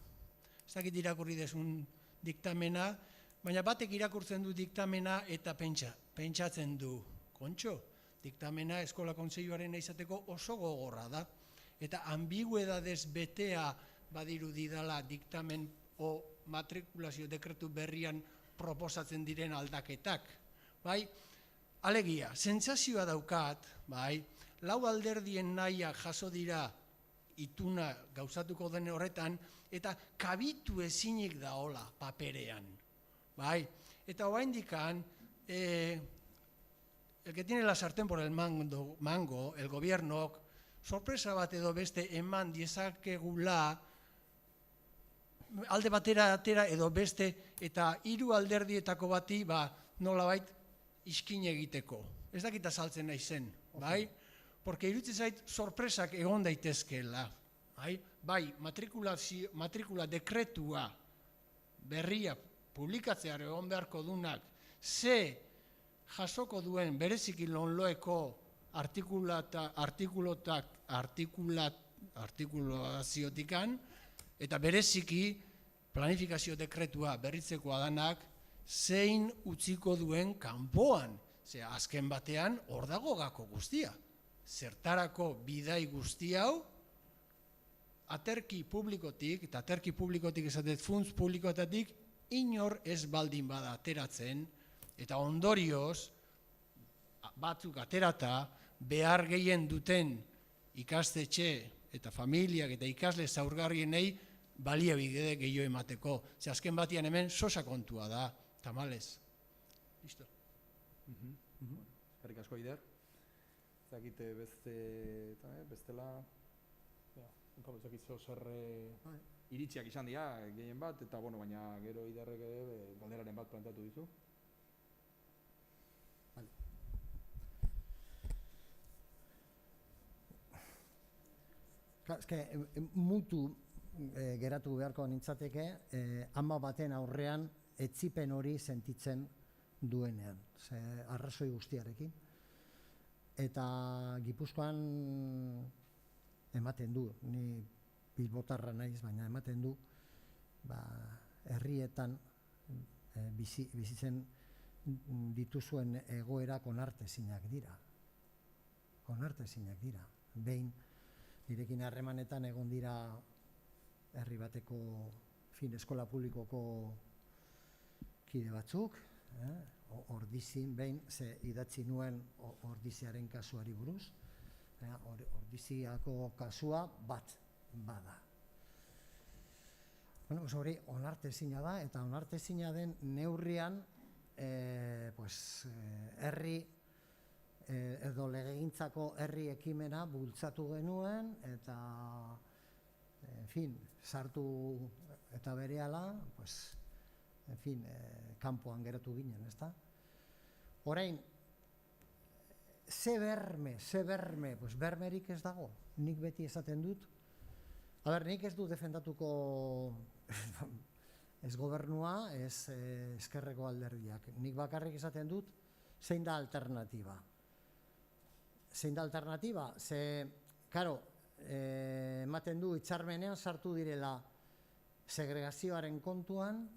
Ez dakit irakurri desun diktamena, baina batek irakurtzen du diktamena eta pentsatzen du. Kontxo, diktamena eskola kontseiluaren izateko oso gogorra da. Eta ambiguedadez betea badirudi dela diktamen o matrikulazio dekretu berrian proposatzen diren aldaketak. Bai, alegia, sentsazioa daukat, bai, 4 alderdien nahia jaso dira ituna gauzatuko den horretan, eta kabitu ezinik daola paperean. Bai, eta oraindikan, el que tiene la sartén por el mango, el gobernok, sorpresa bat edo beste eman diezakegula, alde batera atera edo beste, eta 3 alderdietako bati, nolabait iskin egiteko. Ez dakita saltzen nahi zen, bai? Porque iruditzen zait sorpresak egon daitezkeela. Bai, matrikula dekretua berria publikatzear egon beharko dunak, ze jasoko duen bereziki lonloeko artikulaziotikan, eta bereziki planifikazio dekretua berritzekoa danak, zein utziko duen kanpoan. Ze azken batean hor dago gako guztia. Zertarako bidai guzti hau, aterki publikotik, eta aterki publikotik esatet funts publikoetatik, inor ez baldin bada ateratzen, eta ondorioz, batzuk aterata, behar gehien duten ikastetxe eta familiak eta ikasle zaurgarrienei baliabide gehiago emateko. Ze azken batian hemen sosa kontua da, tamalez. Listo. Eskerrik asko, Eider. Zakite bestela, zakitzo zer iritziak izan dira, gehien bat, eta baina gero Eiderrek galderaren bat planteatu dizu. Mutu geratu beharko nintzateke, ama baten aurrean etzipen hori sentitzen duenean, arrazoi guztiarekin. Eta Gipuzkoan ematen du, ni bilbotarra naiz, baina ematen du, herrietan bizitzen dituzuen egoerak onartezinak dira. Onartezinak dira. Behin, nirekin harremanetan egon dira herri bateko eskola publikoko kide batzuk, Ordizin, behin, ze idatzi nuen Ordiziaren kasuari buruz, Ordiziako kasua bat bada. Hori onartezina da, eta onartezina den neurrian herri edo legegintzako herri ekimena bultzatu genuen, eta sartu eta berehala, kanpoan geratu ginen, ezta? Orain, ze berme, bermerik ez dago, nik beti esaten dut. Nik ez du defendatuko ez gobernua, ez ezkerreko alderdiak. Nik bakarrik esaten dut, zein da alternatiba. Zein da alternatiba? Ze, karo, ematen du hitzarmenean sartu direla segregazioaren kontuan,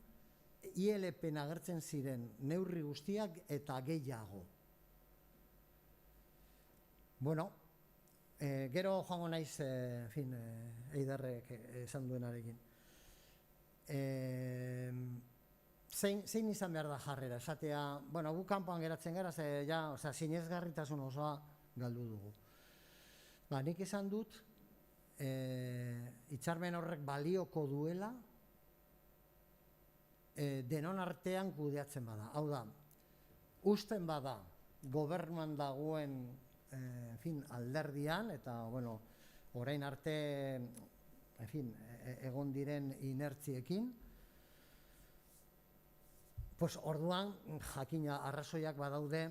ILP-en agertzen ziren neurri guztiak eta gehiago. Gero joango naiz, Eiderrek esan duenarekin. Zein izan behar da jarrera? Esatea, gu kanpoan geratzen gara, sinesgarritasun osoa galdu dugu. Nik esan dut, hitzarmen horrek balioko duela, denon artean kudeatzen bada. Hau da, usten bada gobernuan dagoen alderdian, eta orain arte egon diren inertziekin, orduan jakina arrazoiak badaude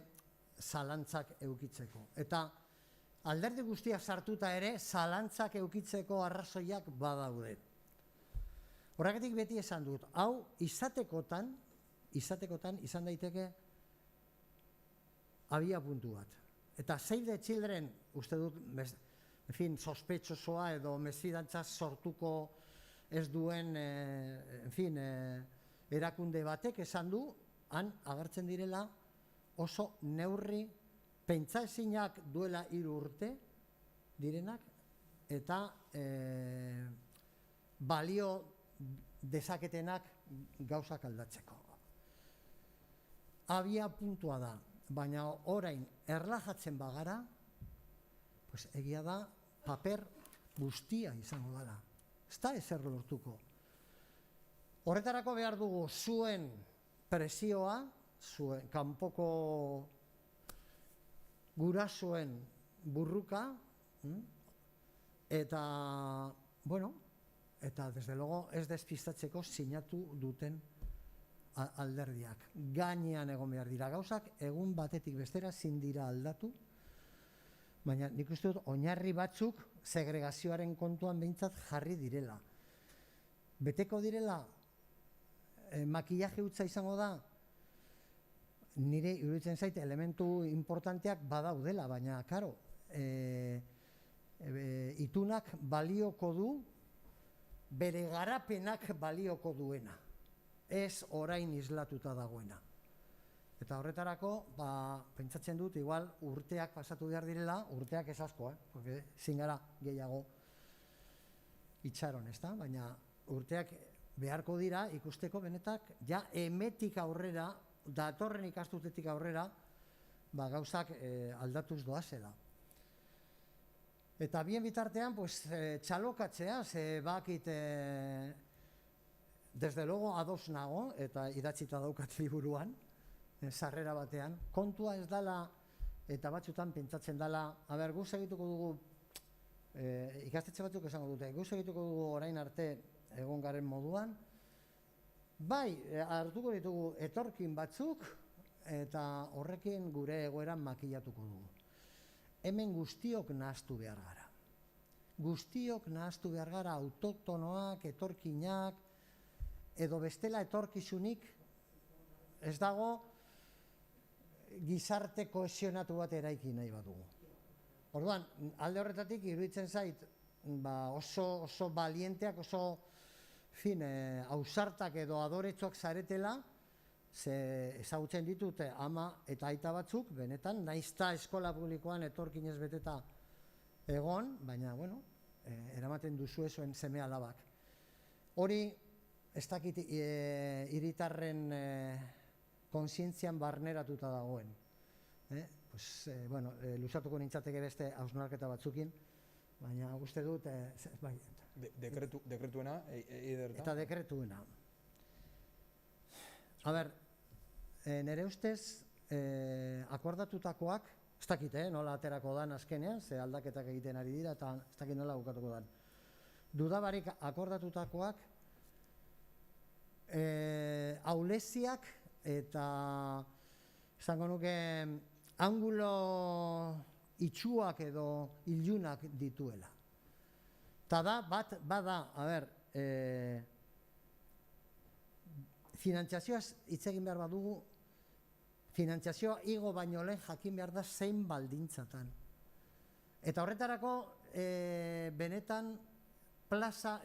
zalantzak eukitzeko. Eta alderdi guztiak sartuta ere zalantzak eukitzeko arrazoiak badaude. Horregatik beti esan dut, hau izatekotan izan daiteke abia puntu bat. Eta Save the Children, uste dut, sospetxosoa edo mesfidantza sortuko ez duen, erakunde batek esan du, han agertzen direla oso neurri pentsaezinak duela 3 urte direnak, eta balio dezaketenak gauzak aldatzeko. Abia puntua da, baina orain erlajatzen bagara, egia da paper guztia izango dela. Ez da ezer lortuko. Horretarako behar dugu zuen presioa, zuen kanpoko gurasoen burruka, eta, eta desde luego ez despistatzeko sinatu duten alderdiak. Gainean egon behar dira gauzak, egun batetik bestera ezin dira aldatu, baina nik uste dut oinarri batzuk segregazioaren kontuan behintzat jarri direla. Beteko direla, makillaje hutsa izango da, nire iruditzen zait elementu importanteak badaudela, baina, karo, itunak balioko du, bere garapenak balioko duena, ez orain islatuta dagoena. Eta horretarako, pentsatzen dut, igual urteak pasatu behar direla, urteak ez asko, porque zingara gehiago itxaron, ezta? Baina urteak beharko dira ikusteko benetak, ja emetik aurrera, datorren ikasturtetik aurrera, gauzak aldatuz doazela. Eta bien bitartean, pues, txalokatzea, ze bakit, desde luego ados nago, eta idatzita daukat liburuan, sarrera batean, kontua ez dala, eta batzutan pentsatzen dala, guz egituko dugu, ikastetxe batzuk esango dute, guz egituko dugu orain arte egon garen moduan, bai, hartuko ditugu etorkin batzuk, eta horrekin gure egoeran makillatuko dugu. Hemen guztiok nahaztu behar gara. Guztiok nahaztu behar gara, autoktonoak, etorkinak, edo bestela etorkizunik ez dago gizarte kohesionatu bat eraiki nahi badugu. Orduan, alde horretatik iruditzen zait, oso balienteak, oso ausartak edo adoretsuak zaretela, ze ezagutzen ditute ama eta aita batzuk, benetan, naizta eskola publikoan etorkinez beteta egon, baina, bueno, eramaten duzu zuen seme alabak. Hori, ez dakit hiritarren kontzientzian barneratuta dagoen. Luzatuko nintzateke beste hausnarketa batzukin, baina uste dut, bai. Dekretuena, Eider? Eta dekretuena. A ber, nire ustez, akordatutakoak, ez dakit, nola aterako dan azkenean, ze aldaketak egiten ari dira, eta ez dakit nola bukatuko dan. Dudabarik akordatutakoak, auleziak eta, esango nuke, angulo itxuak edo ilunak dituela. Eta bada, a ber, finantziazioaz hitz egin behar badugu, finantziazioa igo baino lehen jakin behar da zein baldintzatan. Eta horretarako, benetan,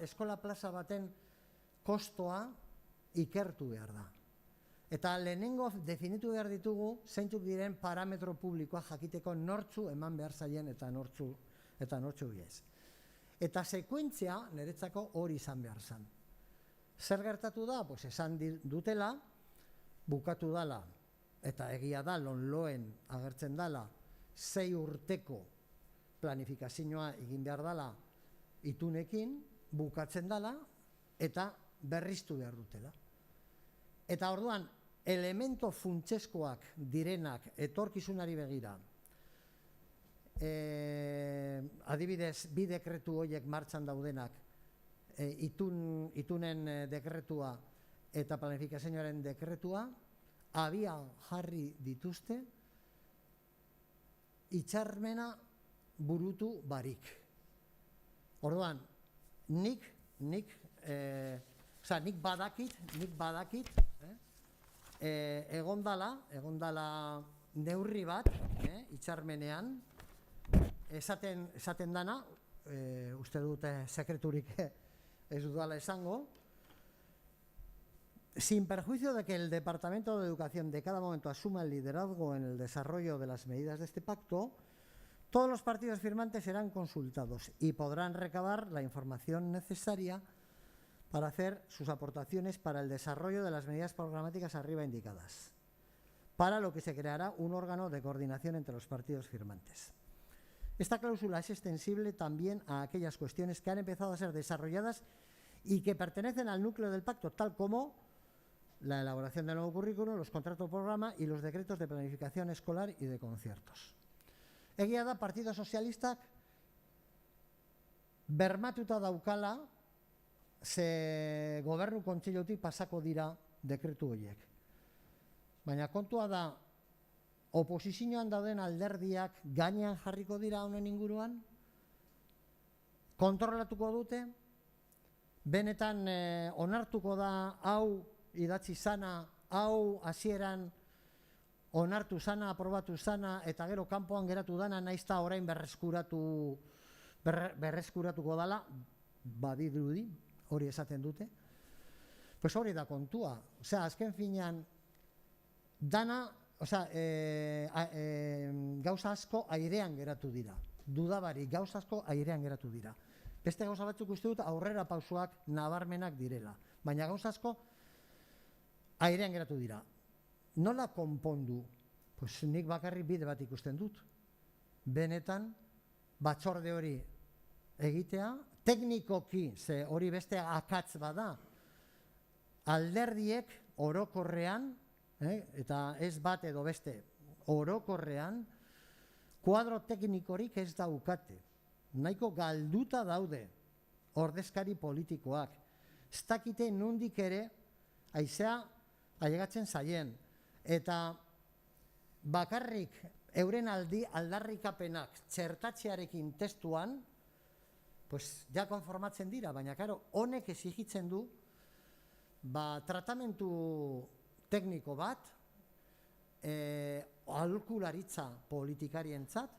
eskola plaza baten kostoa ikertu behar da. Eta lehenengo definitu behar ditugu zeintzuk diren parametro publikoa jakiteko nortzu eman behar zaien eta nortzu biez. Eta sekuentzia niretzako hori izan behar zen. Zer gertatu da? Pues esan dutela, bukatu dala, eta egia da, lonloen agertzen dala, 6 urteko planifikazioa egin behar dala itunekin, bukatzen dala, eta berriztu behar dutela. Eta orduan, elemento funtseskoak direnak etorkizunari begira, adibidez, 2 dekretu horiek martxan daudenak, itunen dekretua eta planifikazioaren dekretua, abian jarri dituzte, hitzarmena burutu barik. Orduan, nik badakit, egondala neurri bat, hitzarmenean, esaten dana, uste dute sekreturik ez dudala esango, sin perjuicio de que el Departamento de Educación de cada momento asuma el liderazgo en el desarrollo de las medidas de este pacto, todos los partidos firmantes serán consultados y podrán recabar la información necesaria para hacer sus aportaciones para el desarrollo de las medidas programáticas arriba indicadas, para lo que se creará un órgano de coordinación entre los partidos firmantes. Esta cláusula es extensible también a aquellas cuestiones que han empezado a ser desarrolladas y que pertenecen al núcleo del pacto, tal como la elaboración del nuevo currículo, los contratos programa y los decretos de planificación escolar y de conciertos. Egia da, Partido Sozialistak bermatuta daukala ze gobernu kontseilutik pasako dira dekretu horiek. Baina kontua da, oposizioan dauden alderdiak gainean jarriko dira honen inguruan, kontrolatuko dute, benetan onartuko da hau idatzi zana, hau hasieran onartu zana, aprobatu zana, eta gero kanpoan geratu dana, naizta orain berreskuratuko dala, badirudi, hori esaten dute. Pues hori da kontua. Osea, azken finean, dana, gauza asko airean geratu dira. Dudabari, gauza asko airean geratu dira. Beste gauza batzuk uste dut aurrera pausoak nabarmenak direla. Baina gauza asko airean geratu dira. Nola konpondu? Pues nik bakarrik bide bat ikusten dut. Benetan, batzorde hori egitea, teknikoki, ze hori beste akatz bada, alderdiek orokorrean, eta ez bat edo beste, orokorrean, kuadro teknikorik ez daukate. Nahiko galduta daude ordezkari politikoak. Ez dakite nondik ere haizea ailegatzen zaien. Eta bakarrik euren aldarrikapenak txertatzearekin testuan, pues ja konformatzen dira, baina karo, honek exigitzen du tratamentu tekniko bat, aholkularitza politikarientzat,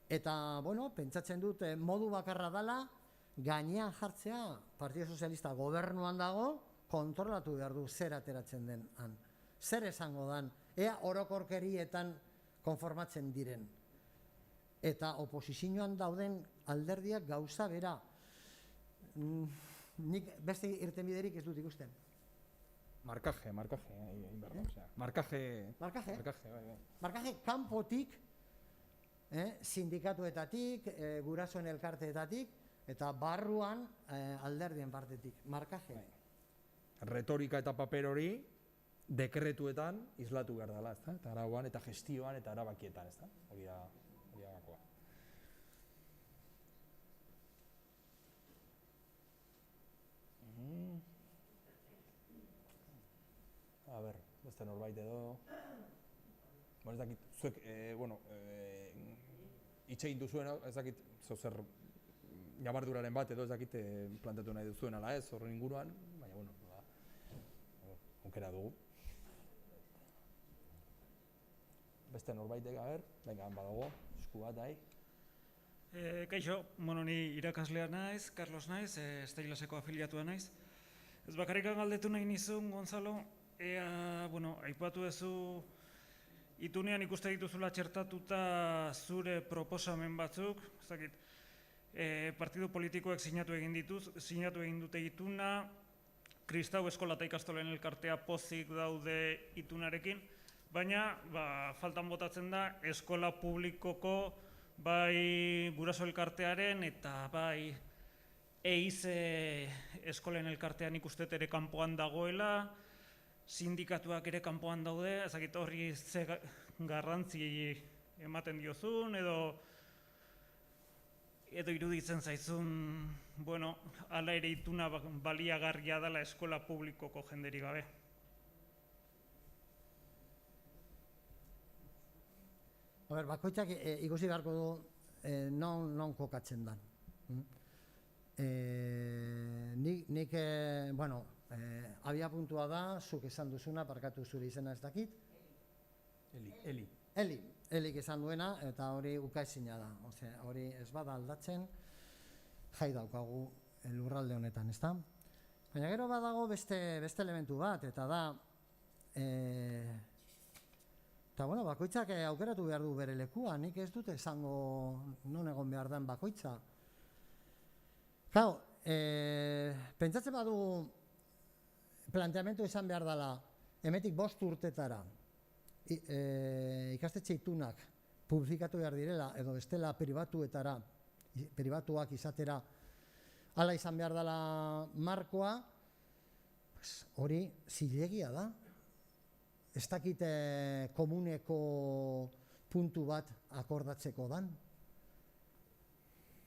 eta, bueno, pentsatzen dut modu bakarra dela, gainean jartzea, Partido Sozialista gobernuan dago, kontrolatu behar du zer ateratzen den han. Zer esango dan, ea orokorkerietan konformatzen diren. Eta oposizioan dauden alderdiak gauza bera. Nik beste irtenbiderik ez dut ikusten. Markaje, Markaje kanpotik, sindikatuetatik, gurasoen elkarteetatik, eta barruan alderdien partetik. Markaje. Retorika eta paper hori dekretuetan islatu behar dela, ezta? Eta arauan eta gestioan eta erabakietan, ezta? Hori da gakoa. A ber, beste norbait edo... Bueno, ez dakit, zuek, itxegin duzuen, ez dakit, zer jabarduraren bat edo ez dakit plantatu nahi duzuen ala ez, horren inguruan, baina, bueno, aukera dugu. Beste norbaitek, a ber, venga, badago, esku bat, ahi. Kaixo, ni irakaslea naiz, Carlos naiz, Steilaseko afiliatua naiz. Ez bakarrik galdetu nahi nizun, Gonzalo, aipatu duzu itunean ikuste dituzula txertatuta zure proposamen batzuk, ez dakit, partidu politikoek sinatu egin dute ituna, Kristau Eskola eta Ikastolen Elkartea pozik daude itunarekin, baina faltan botatzen da eskola publikoko bai guraso elkartearen eta bai EIZE eskolen elkartean ikustet ere kanpoan dagoela, sindikatuak ere kanpoan daude, ezakit horri ze garrantzi ematen diozun edo iruditzen zaizun, hala ere ituna baliagarria dela eskola publikoko jenderik gabe. Bakoitzak ikusi beharko du non kokatzen dan. Nik, abia puntua da, zuk esan duzuna, parkatu zure izena ez dakit. Elik esan duena, eta hori ukaezina da. Hori ez bada aldatzen, jai daukagu lurralde honetan, ezta? Baina gero badago beste elementu bat, eta da, bakoitzak aukeratu behar du bere lekua, nik ez dute esango non egon behar den bakoitza. Claro, pentsatzen badu planteamendu izan behar dela, hemetik 5 urtetara, ikastetxe itunak publifikatu behar direla, edo bestela pribatuak izatera, hala izan behar dela markoa, hori zilegia da. Ez dakit komuneko puntu bat akordatzeko dan.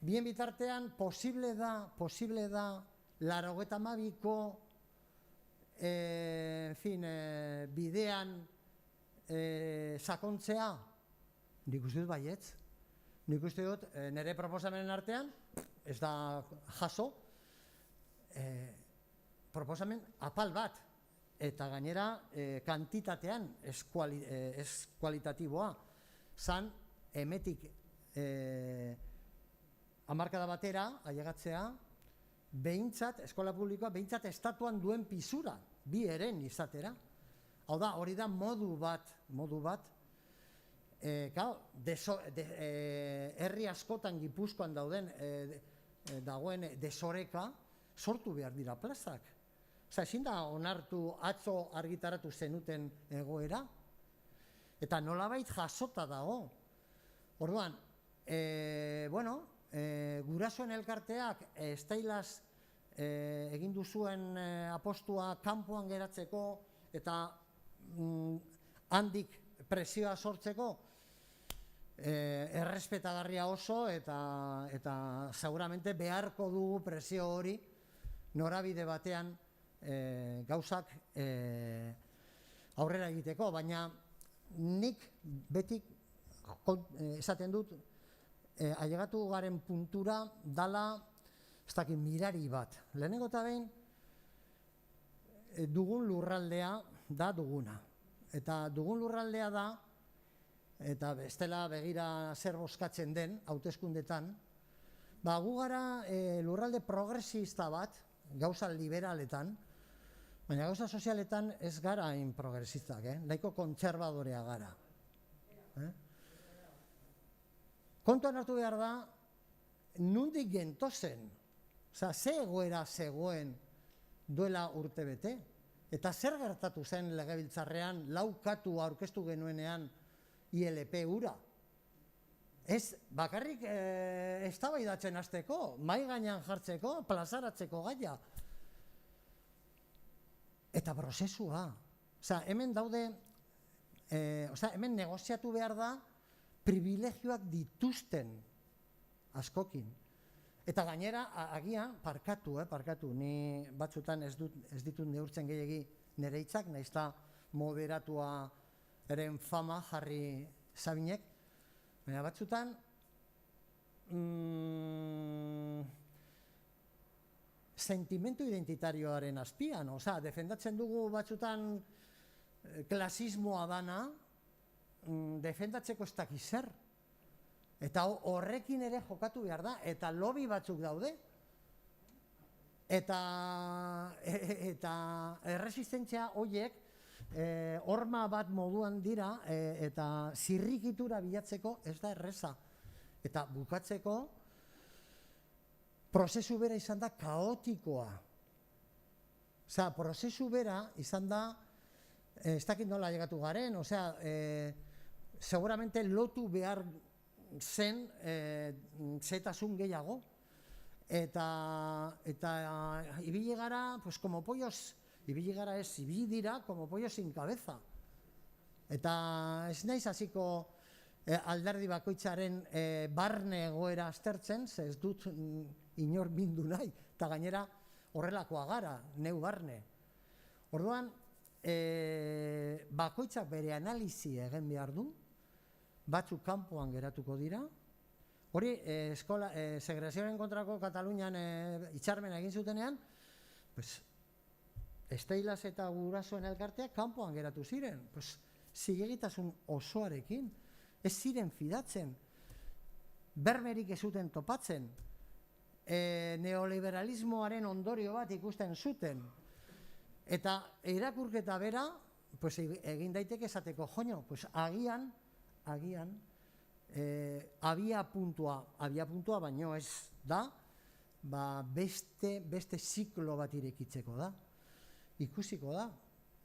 Bien bitartean, posible da 92ko bidean sakontzea? Nik uste dut baietz. Nik uste dut nire proposamenen artean, ez da jaso, proposamen apal bat. Eta gainera, kantitatean ez kualitatiboa. Zan, emetik hamarkada batera, ailegatzea, behintzat, eskola publikoa, behintzat estatuan duen pisura, bi eren izatera. Hau da, hori da modu bat, herri askotan Gipuzkoan dagoen desoreka, sortu behar dira plazak. Ezin da onartu atzo argitaratu zenuten egoera, eta nolabait jasota dago. Orduan, gurasoen elkarteak estailaz egin duzuen apostua kanpoan geratzeko eta handik presioa sortzeko, errespetagarria oso eta seguramente beharko dugu presio hori norabide batean gauzak aurrera egiteko, baina nik beti esaten dut ailegatu garen puntura dala ez dakit mirari bat. Lehenengo eta behin dugun lurraldea da duguna. Eta dugun lurraldea da, eta bestela begira zer bozkatzen den, hauteskundetan, gu gara lurralde progresista bat, gauza liberaletan, baina gauza sozialetan ez gara hain progresistak, nahiko kontserbadorea gara. Kontuan hartu behar da, nundik gentozen, ze egoera zegoen duela urtebete, eta zer gertatu zen legebiltzarrean laukatu aurkeztu genuenean ILP hura. Ez bakarrik eztabaidatzen hasteko, mahai gainean jartzeko, plazaratzeko gaia. Eta prozesua. Hemen daude, hemen negoziatu behar da privilegioak dituzten askokin. Eta gainera, agian, parkatu, ni batzutan ez ditut neurtzen gehiagi nire hitzak, naizta moderatua eren fama jarri Sabinek, baina batzutan sentimentu identitarioaren azpian, defendatzen dugu batzutan klasismoa dana, defendatzeko ez dakiz zer. Eta horrekin ere jokatu behar da, eta lobby batzuk daude, eta erresistentzia horiek horma bat moduan dira, eta zirrikitura bilatzeko ez da erreza. Eta bukatzeko, prozesu bera izan da kaotikoa. Prozesu bera izan da, ez dakit nola llegatu garen, seguramente lotu behar zen zetasun gehiago eta ibili gara, como pollos, ibili gara ez, ibili dira como pollos sin cabeza. Eta ez naiz hasiko alderdi bakoitzaren barne egoera aztertzen, ez dut inor mindu nahi, eta gainera horrelakoa gara, neu barne. Orduan, bakoitzak bere analizi egin behar du, batzuk kanpoan geratuko dira. Hori, segregazioaren kontrako Katalunian hitzarmena egin zutenean, Estailaz eta gurasoen elkarteak kanpoan geratu ziren. Zilegitasun osoarekin, ez ziren fidatzen, bermerik ez zuten topatzen, neoliberalismoaren ondorio bat ikusten zuten, eta irakurketa bera, egin daiteke esateko, joño, agian, abia puntua baino ez da, beste ziklo bat irekitzeko da, ikusiko da,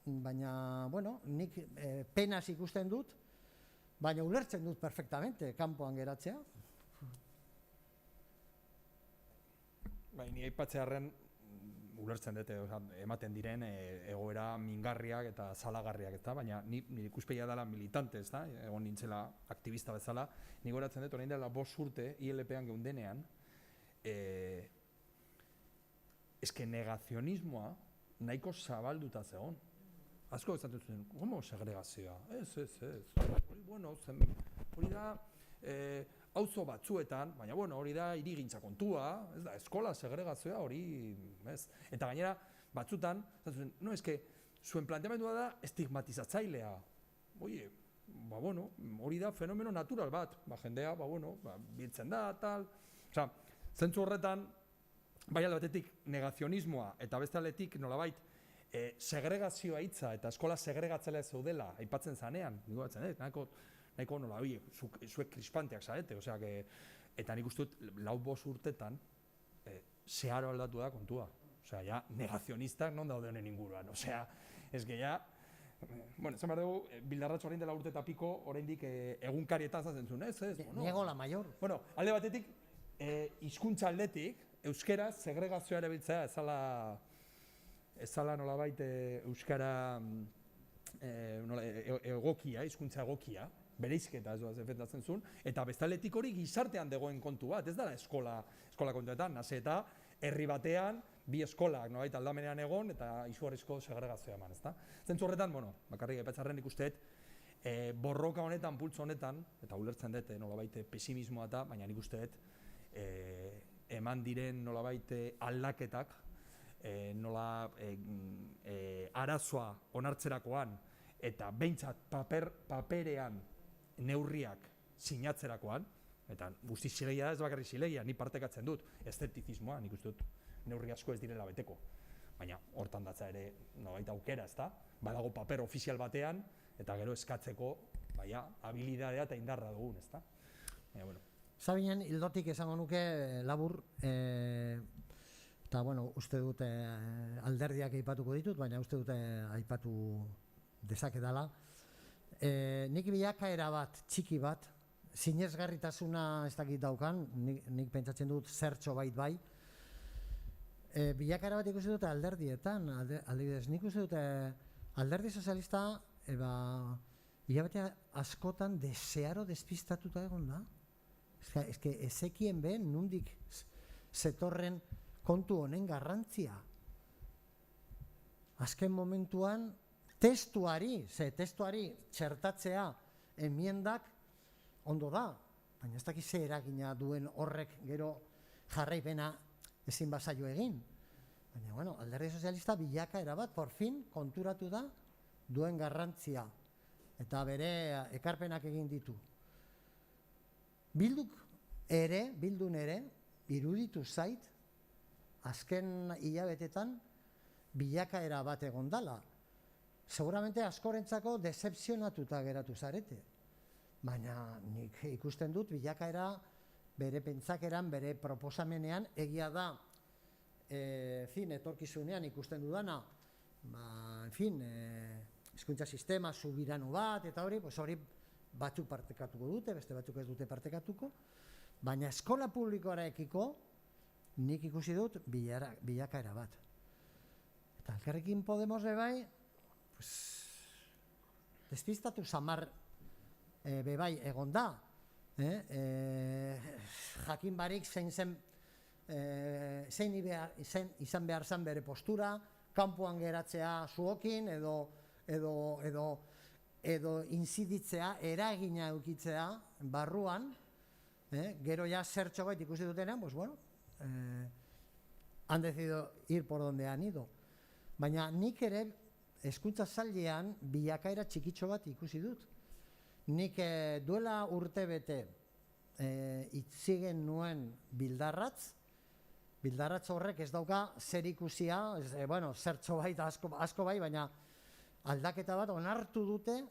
baina, nik penaz ikusten dut, baina ulertzen dut perfectamente kanpoan geratzea. Ni aipatzearren ulertzen dute, ematen diren egoera mingarriak eta salagarriak, baina nire ikuspegia dela militante, egon nintzela aktivista bezala, nik goratzen dut, orain dela 5 urte ILP-an geundenean, eske negazionismoa nahiko zabalduta zegoen. Asko ezaten zuten, como segregazioa? Ez. Hori da, auzo batzuetan, baina hori da hirigintza kontua, ez da, eskola segregazioa hori, ez? Eta gainera, batzutan, no, eske, zuen planteamendua da estigmatizatzailea. Oie, hori da fenomeno natural bat, jendea, biltzen da, tal. Osa, zentzu horretan, bai alde batetik negazionismoa, eta beste aldetik nolabait, segregazioa hitza eta eskola segregatzela ez zaudela, aipatzen zanean, nahiko nola, zuek krispanteak zarete, eta nik uste dut 4-5 urtetan zeharo aldatu da kontua. Ja, negazionistak non daude honen inguruan, ez que ja, bueno, esan behar dugu, Bildarratz orain dela urte eta piko, oraindik egunkarietan zazen zuen, ez? Niego la mayor. Bueno, alde batetik, hizkuntza aldetik, euskaraz segregazioa erabiltzea ezala nolabait euskara egokia, hizkuntza egokia, bereizketa ez doaz defendatzen zuen, eta bestaletik hori gizartean dagoen kontu bat, ez dara eskola kontuetan, naze eta herri batean, bi eskolak nolabait aldamenean egon eta izugarrizko segregazioa eman, ezta? Zentzu horretan, bueno, bakarrik aipatzarren ikusteet, borroka honetan, pultzo honetan, eta ulertzen dut nolabait pesimismoa eta, baina nik usteet eman diren nolabait aldaketak, nola arazoa onartzerakoan eta behintzat paperean neurriak sinatzerakoan, eta guzti zilegia ez bakarrik zilegia, ni partekatzen dut, eszeptizismoa, nik uste dut neurri asko ez direla beteko. Baina hortan datza ere nolabait aukera, ezta? Badago paper ofizial batean, eta gero eskatzeko, habilidadea eta indarra dugun, ezta? Bueno. Sabinen, hildotik esango nuke labur, eta bueno, uste dut alderdiak aipatuko ditut, baina uste dut aipatu dezakedala. Nik bilakaera bat, txiki bat, sinesgarritasuna ez dakit daukan, nik pentsatzen dut zertxo bai, bilakaera bat ikusi dut alderdietan, aldibidez, nik uste dut alderdi sozialista, hilabete askotan desearo despistatuta egon da. Ez que ezekien ben nundik zetorren kontu honen garrantzia. Azken momentuan testuari txertatzea enmiendak ondo da, baina ez dakit ze eragina duen horrek gero jarraipena ezin bazaio egin. Baina, bueno, alderdi sozialista bilakaera bat, por fin, konturatu da duen garrantzia eta bere ekarpenak egin ditu. Bildun ere, iruditu zait, azken hilabetetan bilakaera bat egon dala. Seguramente askorentzako decepzionatuta geratu zarete. Baina nik ikusten dut bilakaera bere pentsakeran, bere proposamenean, egia da, etorkizunean ikusten dudana, hizkuntza sistema subirano bat, eta hori batzuk partekatuko dute, beste batzuk ez dute partekatuko, baina eskola publikoarekiko nik ikusi dut bilakaera bat. Eta Elkarrekin Podemos bebai, despistatu samar bebai egon da, jakin barik zein izan behar zen bere postura, kanpoan geratzea zuokin edo inziditzea, eragina eukitzea barruan, gero ja zertxo bait ikusi dutenean, pues bueno, han decidido ir por donde han ido. Baina nik ere hezkuntza sailean bilakaera txikitxo bat ikusi dut. Nik duela urtebete itzigen nuen Bildarratz horrek ez dauka zer ikusia, zertxo bai eta asko bai, baina aldaketa bat onartu dute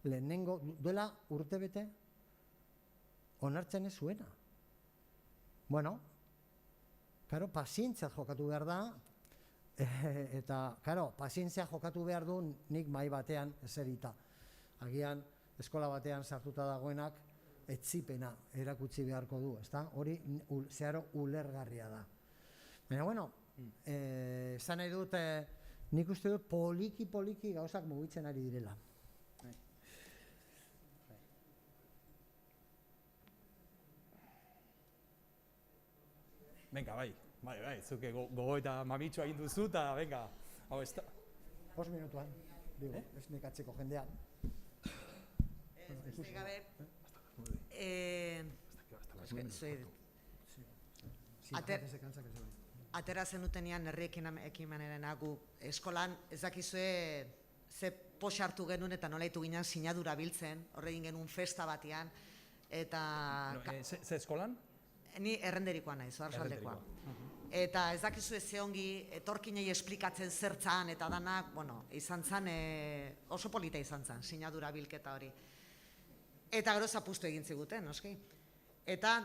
lehenengo duela urtebete onartzen ez zuena. Bueno, karo, pazientzia jokatu behar da, eta, karo, pazientzia jokatu behar du nik mahai batean eserita. Agian, eskola batean sartuta dagoenak, etzipena erakutsi beharko du, ezta? Hori zeharo ulergarria da. Baina, bueno, esan nahi dut, nik uste dut poliki gauzak mugitzen ari direla. Venga, bai, zuke gogo eta mamitxo egin duzu, eta venga, hau ez da. 5 minutuan, digo, ez nekatzeko jendean. Atera zenutenian herri ekimenaren gu eskolan, ez dakizue ze poxartu genuen eta nola ditu ginen sinadura biltzen, horre egin genuen festa batean, eta... Ze eskolan? Ni errenderikoa naiz, Oarsoaldekoa. Eta ez dakizu ez ongi etorkinei esplikatzen zertzan eta danak, izan zen, oso polita izan zen, sinadura bilketa hori. Eta gero zapustu egin ziguten, noski. Eta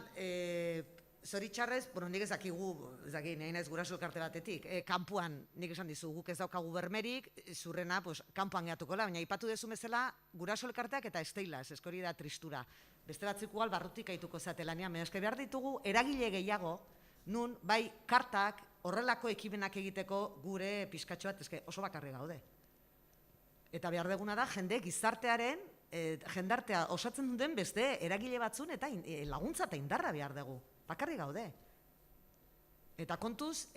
Zoritxarrez, nik ez dakigu, nahi naiz guraso elkarte batetik, kanpuan, nik esan dizu, guk ez daukagu bermerik, zurrena, kanpoan gehiatuko la, baina ipatu dezu bezala, guraso elkarteak eta esteilaz, eskori da tristura. Beste batzuk igual barrutik aituko zatelanean, baina eske behar ditugu eragile gehiago, nun, bai, kartak, horrelako ekimenak egiteko gure pizkatxo bat, eske oso bakarri gaude. Eta behar deguna da, jendartearen, jendartea osatzen duten beste eragile batzun eta laguntza eta indarra behar dugu. Bakarri gaude. Eta kontuz,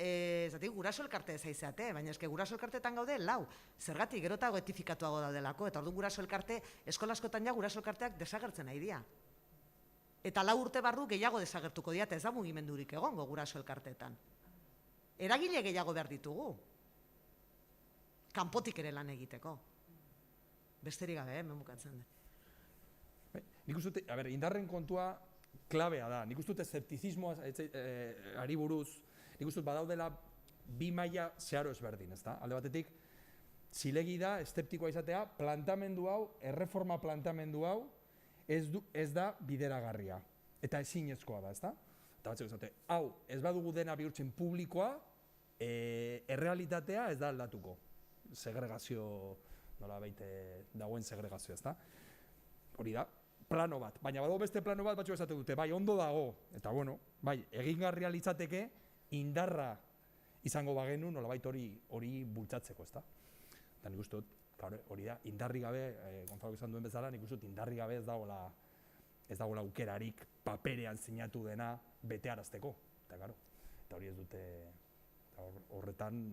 guraso elkarte zaizeate, baina eske guraso elkartetan gaude, lau. Zergatik, gero eta goetifikatuago daudelako, eta orduan guraso elkarte, eskola askotan ja guraso elkarteak desagertzen nahi dira. Eta 4 urte barru gehiago desagertuko dira, eta ez da mugimendurik egongo guraso elkarteetan. Eragile gehiago behar ditugu. Kanpotik ere lan egiteko. Besterik gabe, memukatzen dut. Nik uste dut, indarren kontua klabea da. Nik uste dut eszeptizismoa ari buruz, nik uste dut badaudela 2 maila zeharo ezberdin, ezta? Alde batetik, zilegi da, eszeptikoa izatea, plantamendu hau, erreforma plantamendu hau, ez da bideragarria. Eta ezinezkoa da, ezta? Eta batzuk esate, hau, ez badugu dena bihurtzen publikoa, errealitatea ez da aldatuko. Segregazio, nola baite, dagoen segregazio, ezta? Hori da, plano bat, baina badago beste plano bat batzuk esate dute, bai, ondo dago, eta bueno, bai, egingarria litzateke indarra izango bagenu nolabait hori bultzatzeko, ezta? Eta nik uste dut, hori da, indarri gabe, Gonzalo esan duen bezala, nik uste dut indarri gabe ez dagoela aukerarik paperean sinatu dena betearazteko, eta hori ez dute horretan,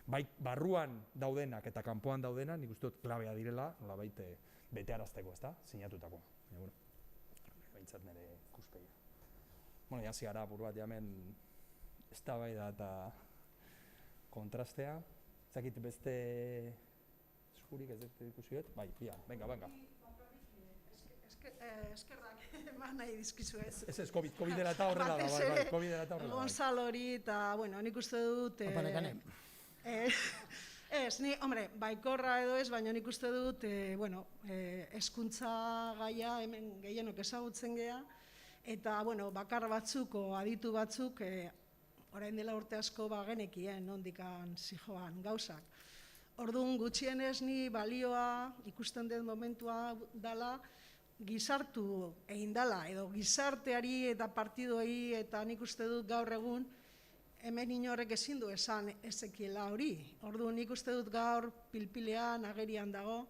bai, barruan daudenak eta kanpoan daudenak, nik uste dut klabea direla, nolabait betearazteko, ezta? Sinatutakoa. Baina, behintzat nire ikuspegia. Bueno, jasi gara, buru bat hemen eztabaida eta kontrastea. Zakit beste eskurik ez dut ikusiet? Bai, venga. Eskerrak eman nahi dizkizu ez. Ez, COVID dela eta horrela da, bai, COVID dela eta horrela da. Gonzalori eta, bueno, nik uste dut... Ez, ni, hombre, baikorra edo ez, baina nik uste dut, hezkuntza gaia hemen gehienok ezagutzen gea, eta, bakar batzuk, aditu batzuk, orain dela urte asko genekien, nondikan zijoan gauzak. Orduan, gutxienez ni balioa ikusten den momentua dela, gizartu egin dela, edo gizarteari eta partidoei, eta nik uste dut gaur egun, hemen inorrek ezin du esan ezekiela hori. Orduan nik uste dut gaur pilpilean, agerian dago,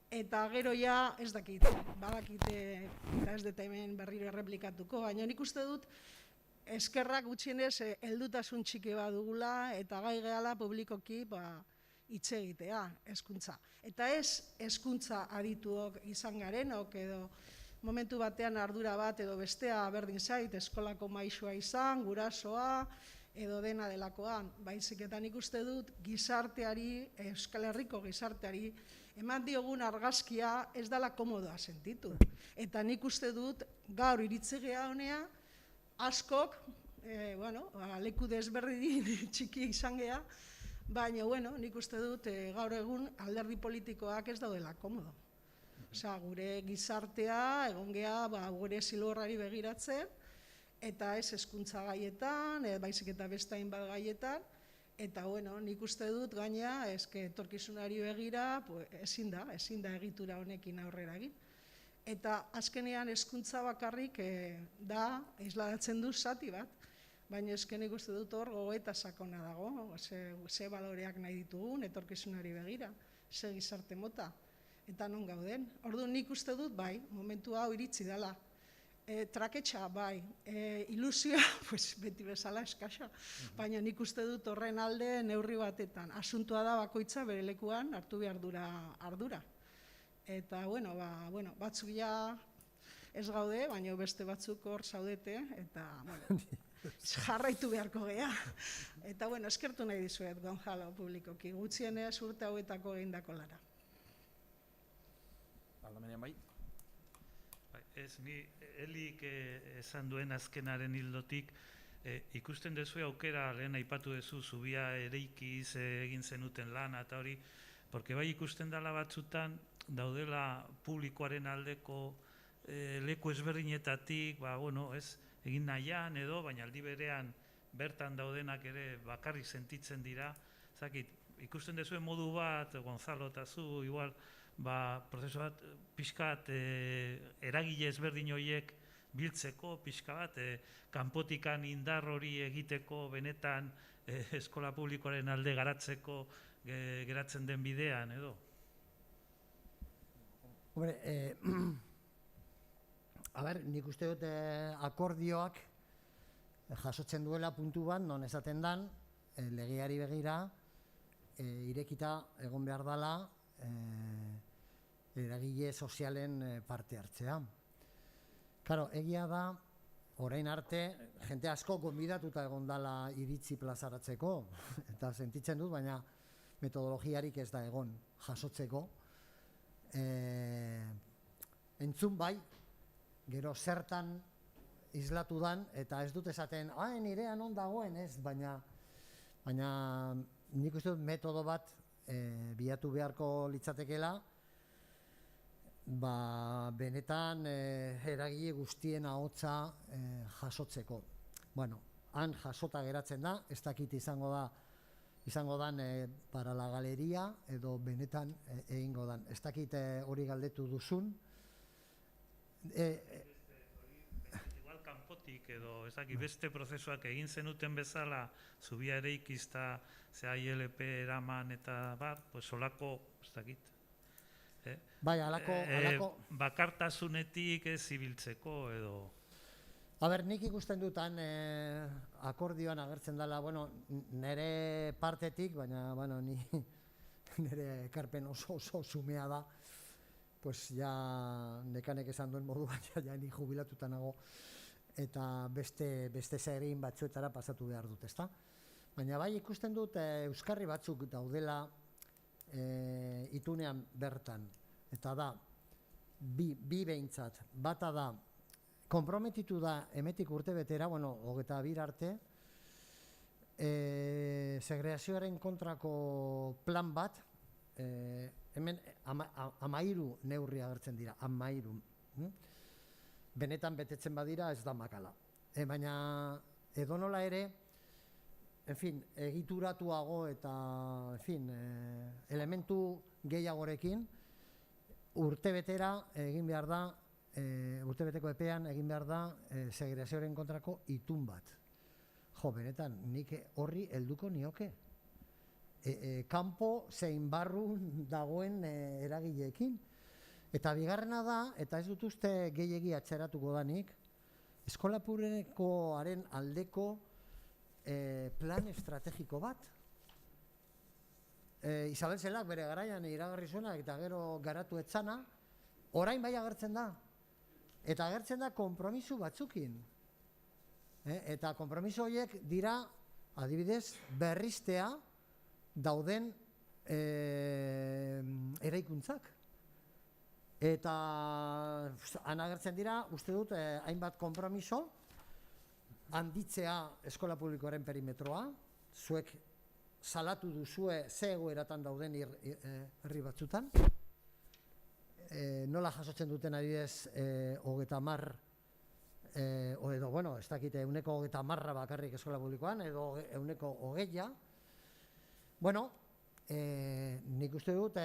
eta gero ja ez dakit, badakite, eta ez dut hemen berriro erreplikatuko, baina nik uste dut eskerrak gutxienez heldutasun txiki bat dugula, eta gai gehala publikoki hitz egitea, hezkuntza. Eta ez hezkuntza adituok izan garenok, edo momentu batean ardura bat edo bestea berdin zait, eskolako maisua izan, gurasoa, edo dena delakoan, baizik eta nik uste dut gizarteari, Euskal Herriko gizarteari, eman diogun argazkia ez dela komodoa sentitu. Eta nik uste dut gaur iritzegea honea, askok, leku desberdin txiki izan gea, baina nik uste dut gaur egun alderdi politikoak ez daudela komodo. Osea, gure gizartea, egon gea, gure zilborrari begiratzen, eta ez hezkuntza gaietan, baizik eta beste hainbat gaietan, eta nik uste dut gaina, etorkizunari begira, ezin da egitura honekin aurrera egin. Eta azkenean hezkuntza bakarrik da, isladatzen du zati bat, baina nik uste dut hor gogoeta sakona dago, ze baloreak nahi ditugun, etorkizunari begira, ze gizarte mota, eta non gauden. Orduan nik uste dut, bai, momentu hau iritsi dela. Traketxa, bai, ilusioa, beti bezala eskasa, baina nik uste dut horren alde neurri batetan. Asuntua da bakoitza bere lekuan hartu behar ardura. Eta, batzuk ja ez gaude, baina beste batzuk hor zaudete, eta, jarraitu beharko gea. Eta, eskertu nahi dizuet, Gonzalo, publikoki, gutxienez urte hauetako egindako lara. Aldamenean bai? Ez, ni Elik esan duen azkenaren hildotik, ikusten duzu aukera, lehen aipatu duzu, zubia ereikiz egin zenuten lana eta hori, porque bai ikusten dela batzutan, daudela publikoaren aldeko leku ezberdinetatik, egin nahian edo, baina aldi berean bertan daudenak ere bakarrik sentitzen dira. Zakit, ikusten dezuen modu bat, Gonzalo eta zu, igual, prozesu bat, pixkat eragile ezberdin horiek biltzeko, pixka bat, kanpotikan indar hori egiteko benetan eskola publikoaren alde garatzeko geratzen den bidean, edo? Hombre, nik uste dut akordioak jasotzen duela puntu bat, non esaten dan, legeari begira, irekita egon behar dela eragile sozialen parte hartzea. Karo, egia da, orain arte, jente asko gonbidatuta egon dela iritzi plazaratzeko, eta sentitzen dut, baina metodologiarik ez da egon jasotzeko. Entzun bai, gero zertan islatu dan, eta ez dut esaten, nirean on dagoen, ez, baina nik uste dut metodo bat bilatu beharko litzatekeela, benetan eragile guztien ahotsa jasotzeko. Bueno, han jasota geratzen da, ez dakit izango dan para la galeria edo benetan egingo dan. Ez dakit hori galdetu duzun. Igual kanpotik edo ez dakit beste prozesuak egin zenuten bezala zubia ereikizta, zea ILP eraman eta pues solako, ez dakit. Bai, alako... Bakartasunetik ez ibiltzeko edo... Nik ikusten dutan akordioan agertzen dela, nire partetik, baina nire ekarpen oso sumea da, pues ja nekanek esan duen moduan, ja ni jubilatuta nago, eta beste zeregin batzuetara pasatu behar dut, ezta? Baina bai ikusten dut euskarri batzuk daudela itunean bertan, eta da, bi behintzat, bata da, konprometitu da emetik urte betera, 22 arte, segregazioaren kontrako plan bat, hemen 13 neurri agertzen dira, 13. Benetan betetzen badira ez da makala. Baina edonola ere, egituratuago eta elementu gehiagorekin urtebetera egin behar da, urtebeteko epean egin behar da segregazioaren kontrako itun bat. Benetan, nik horri helduko nioke. Kanpo zein barru dagoen eragileekin. Eta bigarrena da, eta ez dut uste gehiegi atzeratuko danik, eskola publikoaren aldeko plan estrategiko bat. Isabel Zelak bere garaian iragarri zuena eta gero garatu etzana, orain bai agertzen da. Eta agertzen da konpromiso batzukin. Eta konpromiso horiek dira, adibidez, berriztea dauden eraikuntzak. Eta han agertzen dira, uste dut, hainbat konpromiso, handitzea eskola publikoaren perimetroa, zuek salatu duzue ze egoeratan dauden herri batzutan, nola jasotzen duten adibidez 30, edo, ez dakite, 30 bakarrik eskola publikoan, edo 20. Nik uste dut,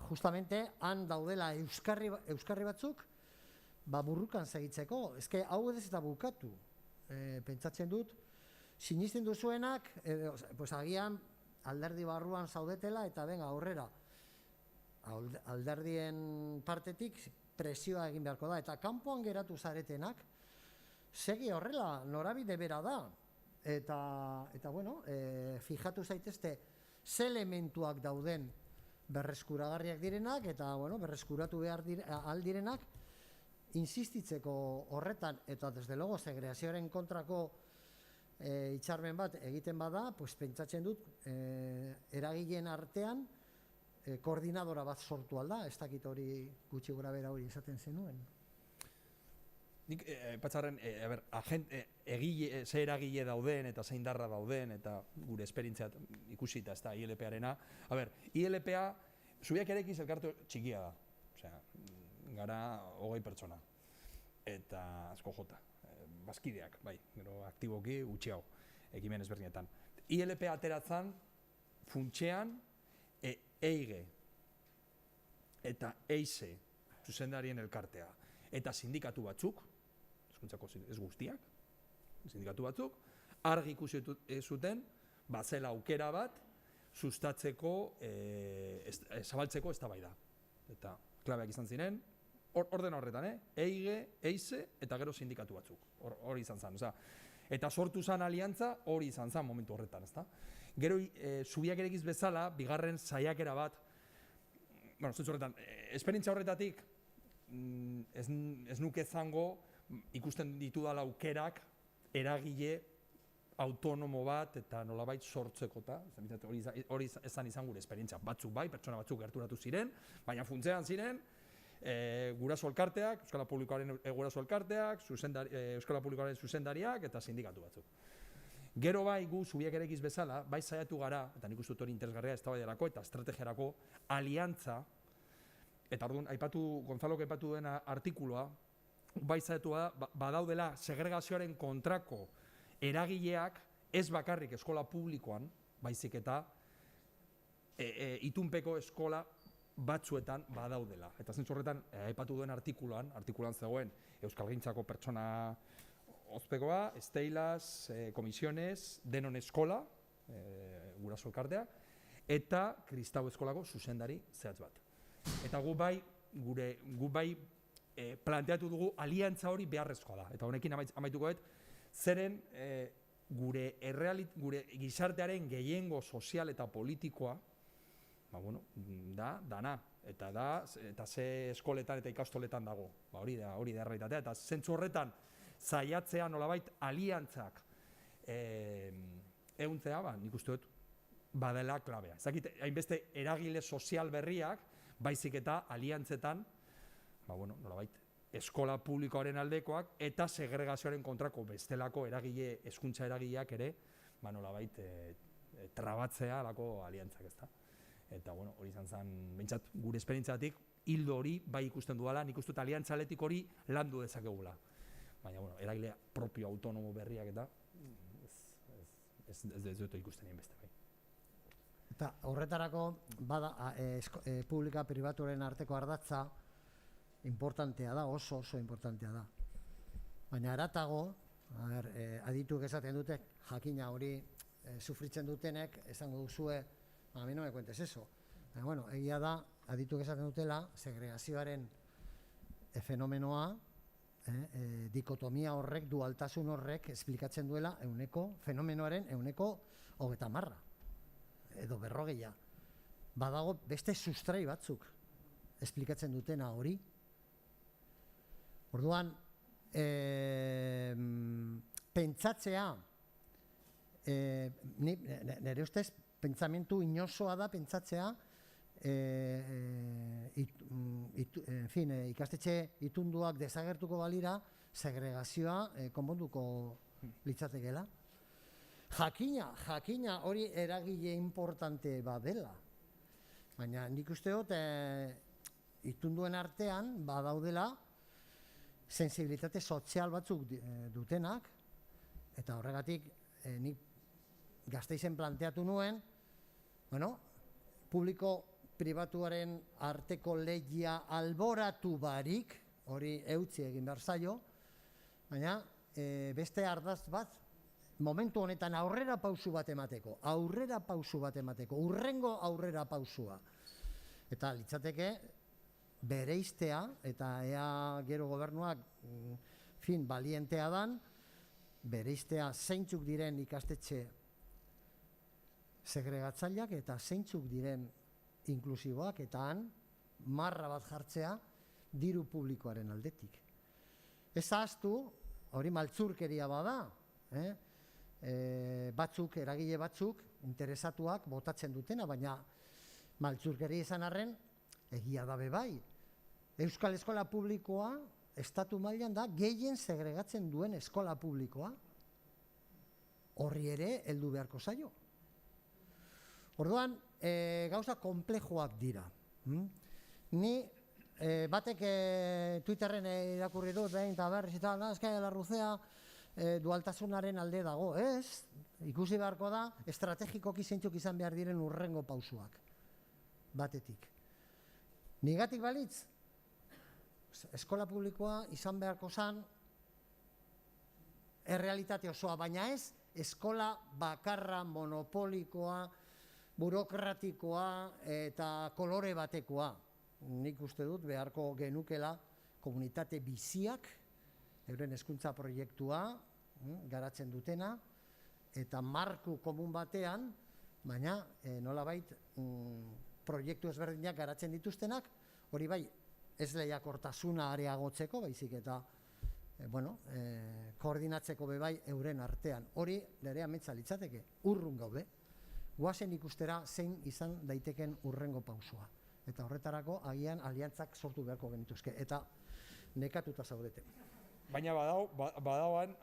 justamente, han daudela euskarri batzuk, burrukan segitzeko. Ezke, hau ez da bukatu. Pentsatzen dut, sinisten duzuenak, agian alderdi barruan zaudetela, eta benga, aurrera. Alderdien partetik presioa egin beharko da, eta kanpoan geratu zaretenak, segi horrela, norabide bera da. Eta fijatu zaitezte, ze elementuak dauden berreskuragarriak direnak, eta berreskuratu behar aldirenak, insistitzeko horretan, eta desde logo segregazioaren kontrako hitzarmen bat egiten bada, pentsatzen dut, eragileen artean, koordinadora bat sortu alda, ez dakit hori gutxi gora bera hori esaten zenuen. Nik, patzarren, ze eragile dauden eta zein darra dauden, eta gure esperientziat ikusita, ez da, ILP-arena. ILP-a, zubiak erekiz elkartu txikia da. Osea, gara 20 pertsona. Eta asko jota. bazkideak, bai, gero aktiboki gutxiago, ekimen ezberdinetan. ILP ateratzen funtsean EIGE eta EISE zuzendarien elkartea, eta sindikatu batzuk, hezkuntzako ez guztiak, sindikatu batzuk, argi ikusi zuten, bazela aukera bat, sustatzeko, zabaltzeko eztabaida. Eta klabeak izan ziren, ordena horretan, EIGE, EISE eta gero sindikatu batzuk, hori izan zen. Eta sortu zen aliantza, hori izan zen momentu horretan, ezta? Gero, zubiak erekiz bezala, bigarren saiakera bat, bueno, zentzu horretan, esperientzia horretatik, ez nuke zango, ikusten ditudala aukerak, eragile autonomo bat eta nolabait sortzeko, hori ezan izan gure esperientzia. Batzuk bai, pertsona batzuk gerturatu ziren, baina funtzean ziren, guraso elkarteak, Euskala Publikoaren guraso elkarteak, Euskala Publikoaren zuzendariak eta sindikatu batzuk. Gero bai, gu zubiak erekiz bezala, bai saiatu gara, eta nik uste dut hori interesgarria eztabaidarako eta estrategiarako aliantza, eta orduan, Gonzalok aipatu duen artikulua, bai saiatu badaudela segregazioaren kontrako eragileak ez bakarrik eskola publikoan, baizik eta itunpeko eskola batzuetan badaudela. Eta zentzu horretan, aipatu duen artikuluan zegoen Euskalgintzako pertsona ospeko,a Steilas, Komisiones, Denon Eskola, guraso elkartea, eta Kristau Eskolako zuzendari zehatz bat. Eta gu bai planteatu dugu aliantza hori beharrezkoa da. Eta honekin amaituko dut, zeren gure gizartearen gehiengo sozial eta politikoa, da, dana, eta ze eskoletan eta ikastoletan dago. Hori da errealitatea, eta zentzu horretan, zaiatzea nolabait aliantzak ehuntzea, nik uste dut, badela klabea. Ezakit, hainbeste eragile sozial berriak, baizik eta aliantzetan, nolabait, eskola publikoaren aldekoak eta segregazioaren kontrako bestelako hezkuntza eragileak ere, nolabait, trabatzea alako aliantzak, ezta. Eta, hori izan zen, behintzat, gure esperientziatik, hildo hori bai ikusten duela, nik uste dut aliantza aletik hori landu dezakegula. Baina, eragile propio autonomo berriak eta ez dut ikusten egin beste bai. Eta horretarako, bada, publika pribatuaren arteko ardatza, importantea da, oso importantea da. Baina eratago, adituk esaten dute, jakina hori sufritzen dutenek, esango duzue, a mi no me cuentes eso. Egia da, adituk esaten dutela, segregazioaren fenomenoa, dikotomia horrek, dualtasun horrek, esplikatzen duela fenomenoaren 30%, edo 40%. Badago beste sustrai batzuk esplikatzen dutena hori. Orduan, pentsatzea, nire ustez, pentsamentu inozoa da pentsatzea, ikastetxe itunduak desagertuko balira, segregazioa konponduko litzatekeela. Jakina hori eragile importante badela. Baina nik uste dut itunduen artean badaudela sensibilitate sozial batzuk dutenak, eta horregatik nik Gasteizen planteatu nuen, publiko-pribatuaren arteko lehia alboratu barik, hori eutzi egin behar zaio, baina beste ardaz bat, momentu honetan aurrera pausu bat emateko, hurrengo aurrera pausua. Eta litzateke bereiztea, eta ea gero gobernuak balientea dan, bereiztea zeintzuk diren ikastetxe segregatzaileak eta zeintzuk diren inklusiboak, eta han marra bat jartzea diru publikoaren aldetik. Ez ahaztu, hori maltzurkeria bada, eragile batzuk, interesatuak botatzen dutena, baina maltzurkeria izan arren, egia dabe bai. Euskal Eskola Publikoa, estatu mailan da, gehien segregatzen duen eskola publikoa, horri ere heldu beharko zaio. Orduan, gauza konplejoak dira. Ni batek Twitterren irakurri dut, eta berriz eta Azkaia Larruzea dualtasunaren alde dago, ez? Ikusi beharko da, estrategikoki zeintzuk izan behar diren hurrengo pausuak, batetik. Nigatik balitz, eskola publikoa izan beharko zan, errealitate osoa, baina ez eskola bakarra, monopolikoa, burokratikoa eta kolore batekoa. Nik uste dut beharko genukela komunitate biziak, euren hezkuntza proiektua garatzen dutena, eta marku komun batean, baina nolabait proiektu ezberdinak garatzen dituztenak, hori bai, ez lehiakortasuna areagotzeko, baizik eta koordinatzeko bebai euren artean. Hori nire ametsa litzateke, urrun gaude. Guazen ikustera zein izan daiteken urrengo pausua. Eta horretarako agian aliantzak sortu beharko genituzke. Eta nekatuta zaudete. Baina badauan,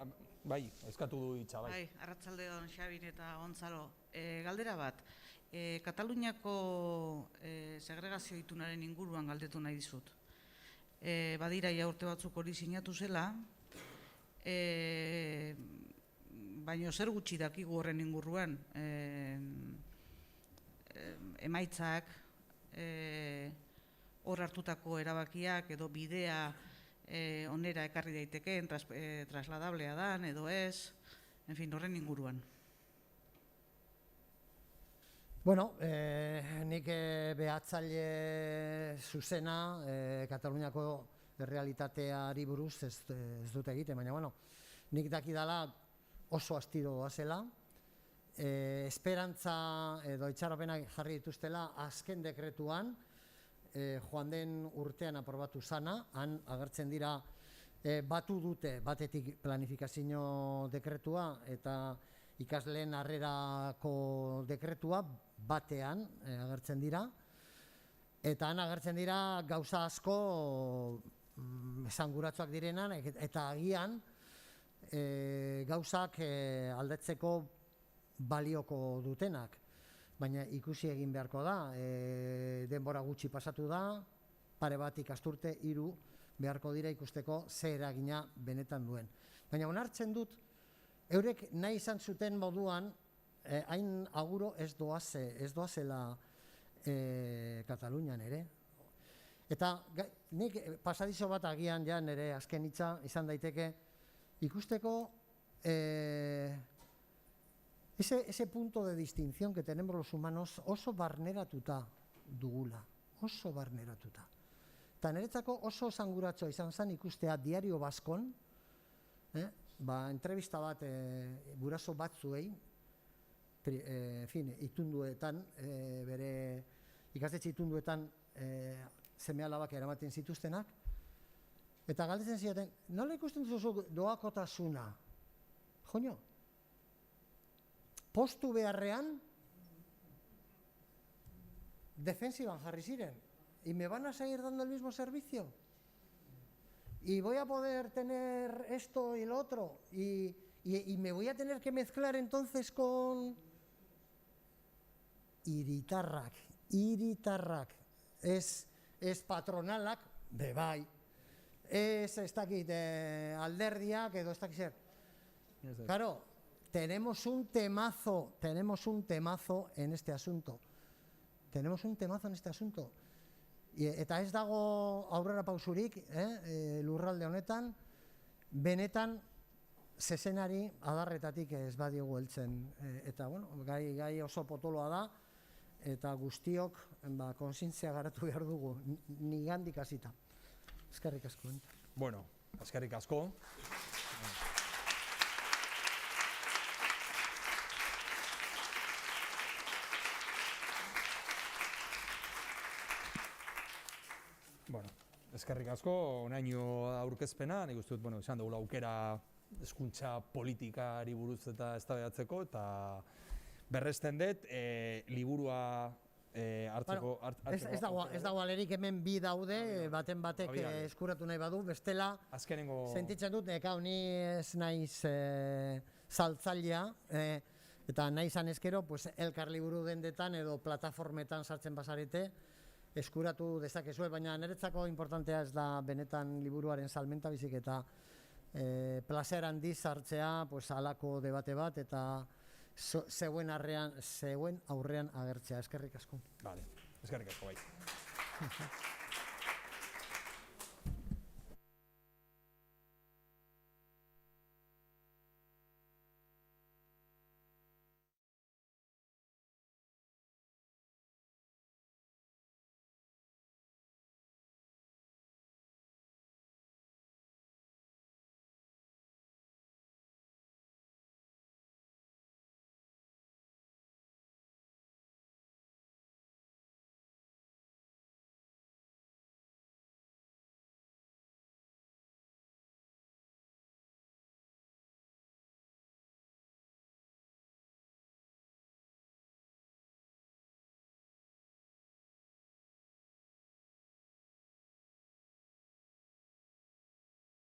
bai, eskatu du hitza, bai. Bai, arratsaldeon Xabin eta Gonzalo. Galdera bat, Kataluniako segregazio itunaren inguruan galdetu nahi dizut. Badira ja urte batzuk hori sinatu zela, baina zer gutxi dakigu horren inguruan, emaitzak, hor hartutako erabakiak edo bidea onera ekarri daitekeen, trasladablea dan edo ez, en fin, horren inguruan. Bueno, nik behatzaile zuzena Kataluniako errealitateari buruz ez dut egiten, baina bueno, nik dakidala oso astiro doazela, esperantza edo itxaropenak jarri dituztela azken dekretuan, joan den urtean aprobatu zana, han agertzen dira batu dute batetik planifikazio dekretua eta ikasleen harrerako dekretua batean agertzen dira, eta han agertzen dira gauza asko esanguratsuak direnan, eta agian gauzak aldatzeko balioko dutenak. Baina ikusi egin beharko da, denbora gutxi pasatu da, pare bat ikasturte, 3 beharko dira ikusteko ze eragina benetan duen. Baina onartzen dut, eurek nahi izan zuten moduan, hain aguro ez doazela Katalunian ere. Eta nik pasadizo bat agian ja nire azken hitza izan daiteke, ikusteko ese punto de distinción que tenemos los humanos oso barneratuta dugula, oso barneratuta. Eta niretzako oso esanguratsua izan zen ikustea Diario Baskon, entrevista bat guraso batzuei, itunduetan, bere ikastetxe itunduetan seme-alabak eramaten zituztenak, eta galdetzen zidaten, nola ikusten duzu doakotasuna? Joño, postu beharrean defensiban jarri ziren, y me van a seguir dando el mismo servicio, y voy a poder tener esto y lo otro, y me voy a tener que mezclar entonces con hiritarrak, ez patronalak, bebai, ez dakit alderdiak edo ez dakit zer. Claro, tenemos un temazo en este asunto. Eta ez dago aurrera pausurik, lurralde honetan, benetan zezenari adarretatik ez badiogu heltzen. Eta, bueno, gai oso potoloa da, eta guztiok kontzientzia garatu behar dugu, nigandik hasita. Eskerrik asko. Bueno, eskerrik asko. Bueno, eskerrik asko, onaino aurkezpena, nik uste dut, izan dugula aukera hezkuntza politikari buruz eta eztabaidatzeko, eta berresten dut, liburua hartzeko... Ez dago alerik hemen bi daude, baten batek eskuratu nahi badu, bestela sentitzen dut, ni ez naiz saltzailea, eta nahi izan ezkero, elkar liburu dendetan edo plataformetan sartzen bazarete, eskuratu dezakezue, baina niretzako importantea ez da benetan liburuaren salmenta, bizik eta plazer handiz hartzea pues, halako debate bat eta zeuen aurrean agertzea. Eskerrik asko. Vale, eskerrik asko bai.